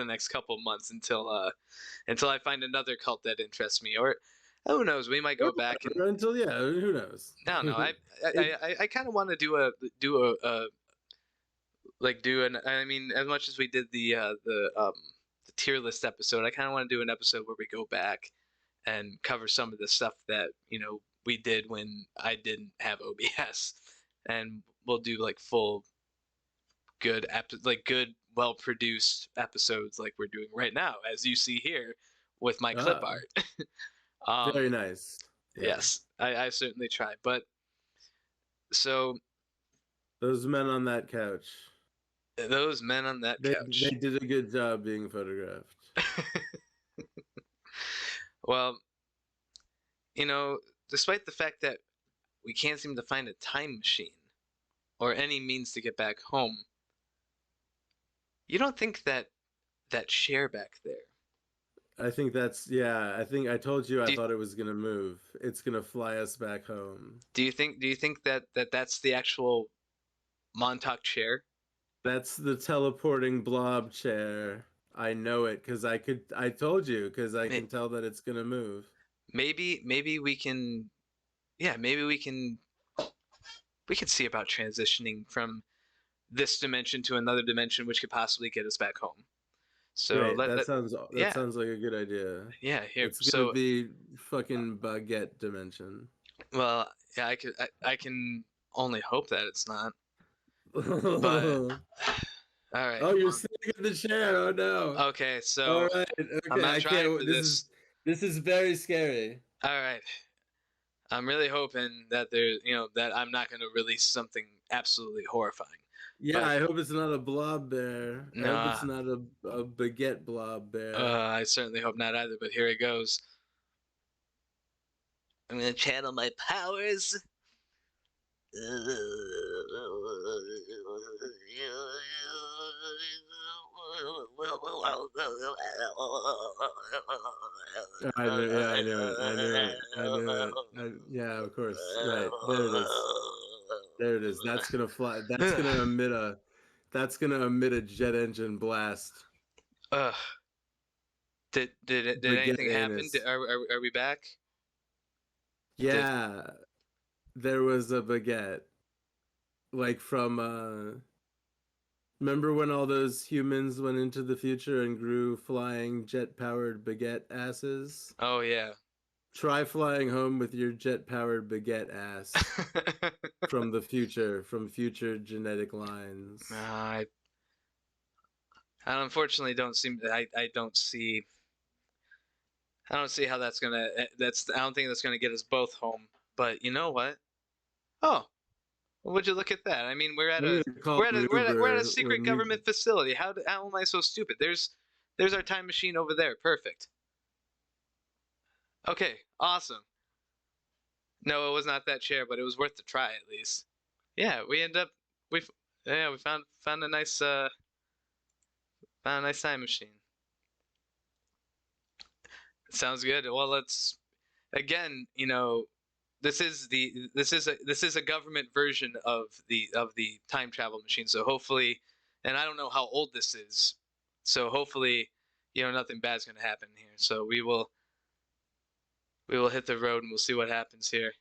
next couple months until I find another cult that interests me. Or Who knows? We might Or go back and whatever, until yeah, who knows? I don't know. I It, I kind of want to do a like do an I mean as much as we did the tier list episode, I kind of want to do an episode where we go back and cover some of the stuff that we did when I didn't have OBS, and we'll do like full good well produced episodes like we're doing right now, as you see here with my clip ah, art. um, very nice. Yeah, yes, I certainly try, but so those men on that couch. those men on that They couch. did a good job being photographed. Well, despite the fact that we can't seem to find a time machine or any means to get back home, you don't think that that chair back there? I think that's yeah. I think I told you I Do you, thought it was gonna move. It's gonna fly us back home. do you think that's the actual Montauk chair? That's the teleporting blob chair. I know it because I told you because I can tell that it's gonna move. Maybe we can, yeah, maybe we can see about transitioning from this dimension to another dimension, which could possibly get us back home. So Great. That yeah, sounds like a good idea. yeah, here. It's gonna So be fucking baguette dimension. well, yeah, I can only hope that it's not. But Oh, all right, you're sitting in the chair. Oh no. okay. All So right. I'm Okay. not I trying can't. for this. This is very scary. All right. I'm really hoping that that I'm not going to release something absolutely horrifying. Yeah, But I hope it's not a blob bear. I hope it's no, not a baguette blob bear. I certainly hope not either. But here it goes. I'm going to channel my powers. I knew, yeah, I knew it. I knew it. I knew it. Yeah, of course. Right. There it is. There it is. That's gonna fly. That's gonna emit a jet engine blast. Ugh. Did Baguette anything happen? anus. Are we back? Did Yeah, there was a baguette. Like from remember when all those humans went into the future and grew flying jet powered baguette asses? Oh yeah. Try flying home with your jet powered baguette ass from future genetic lines. I unfortunately don't seem I don't see how that's gonna I don't think that's gonna get us both home. But you know what? Oh, would you look at that? I mean, I'm gonna call an we're at a Uber secret when we. government facility. How am I so stupid? There's our time machine over there. Perfect. Okay, awesome. No, it was not that chair, but it was worth the try at least. Yeah, we yeah we found a nice time machine. Sounds good. Well, let's again, this is a government version of the time travel machine. So hopefully, and I don't know how old this is. So hopefully, nothing bad's going to happen here. So we will hit the road and we'll see what happens here.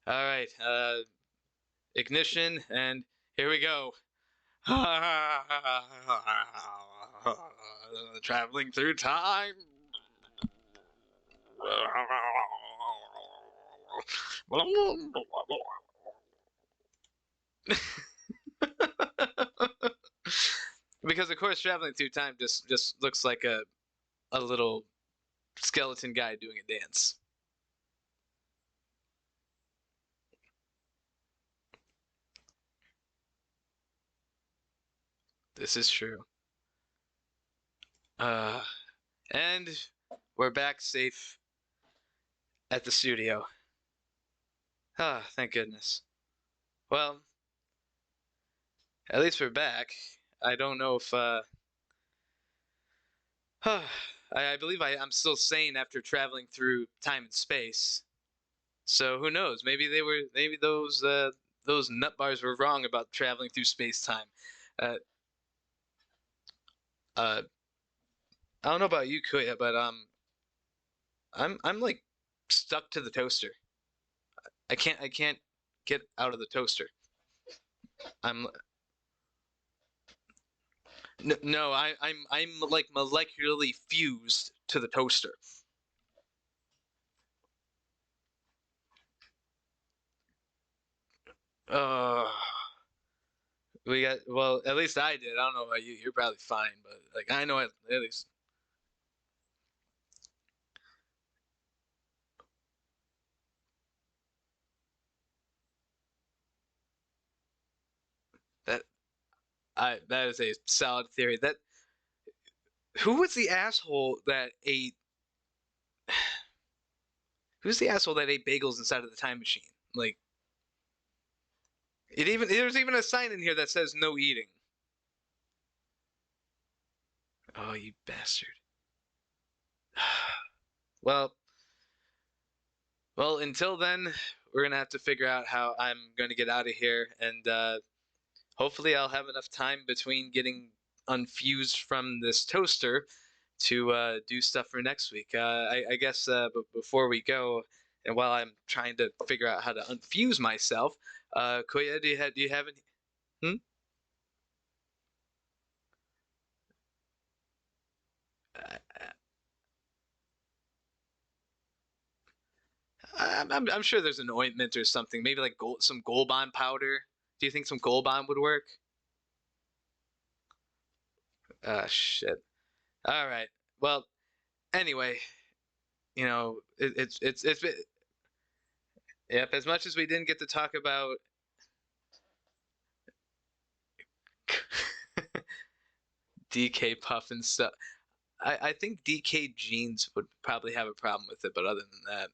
All right. Ignition and here we go. Traveling through time. Because of course traveling through time just looks like a little skeleton guy doing a dance. This is true. Uh and we're back safe at the studio. Ah, thank goodness. Well, at least we're back. I don't know if I believe I'm still sane after traveling through time and space. So who knows? Maybe those nut bars were wrong about traveling through space time. Uh, uh, I don't know about you, Kuya, but I'm like stuck to the toaster. I can't get out of the toaster. I'm no, I'm like molecularly fused to the toaster. Uh, we got well. At least I did. I don't know about you. You're probably fine, but like I know at least that that is a solid theory. That who was the asshole that ate? Who's the asshole that ate bagels inside of the time machine? Like there's even a sign in here that says no eating. Oh, you bastard. Well, well, until then, we're gonna have to figure out how I'm gonna get out of here, and hopefully, I'll have enough time between getting unfused from this toaster to do stuff for next week. I guess before we go, and while I'm trying to figure out how to unfuse myself, Kuya, do you have any? Hmm? I'm sure there's an ointment or something. Maybe like some Gold Bond powder. Do you think some Gold Bond would work? Ah, shit. All right. Well, anyway, it's been, yep. As much as we didn't get to talk about DK Puff and stuff, I think DK Jeans would probably have a problem with it. But other than that,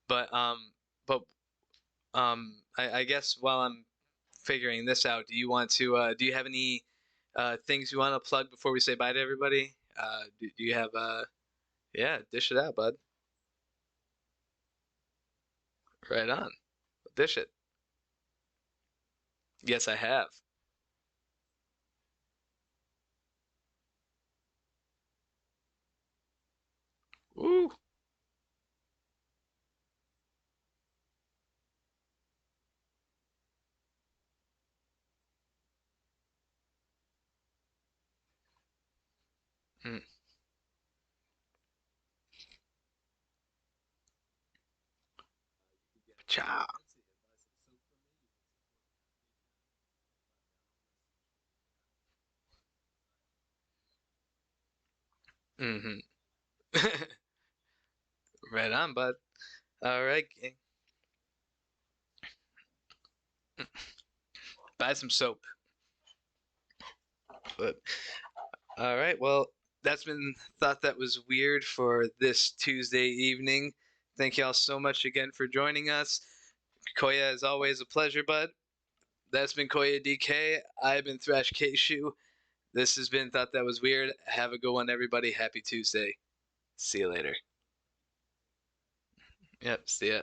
but but I guess while I'm figuring this out, do you want to do you have any things you want to plug before we say bye to everybody? Do you have yeah, dish it out, bud. Right on. Dish it. Yes, I have. Ooh. Mm. Cha. Mm-hmm. Right on, bud. All right, gang. Buy some soap. But all right, well, that's been thought that was weird for this Tuesday evening. Thank y'all so much again for joining us. Koya, as always, a pleasure, bud. That's been Koya DK. I've been Thrash K-Shoe. This has been Thought That Was Weird. Have a good one, everybody. Happy Tuesday. See you later. Yep, see ya.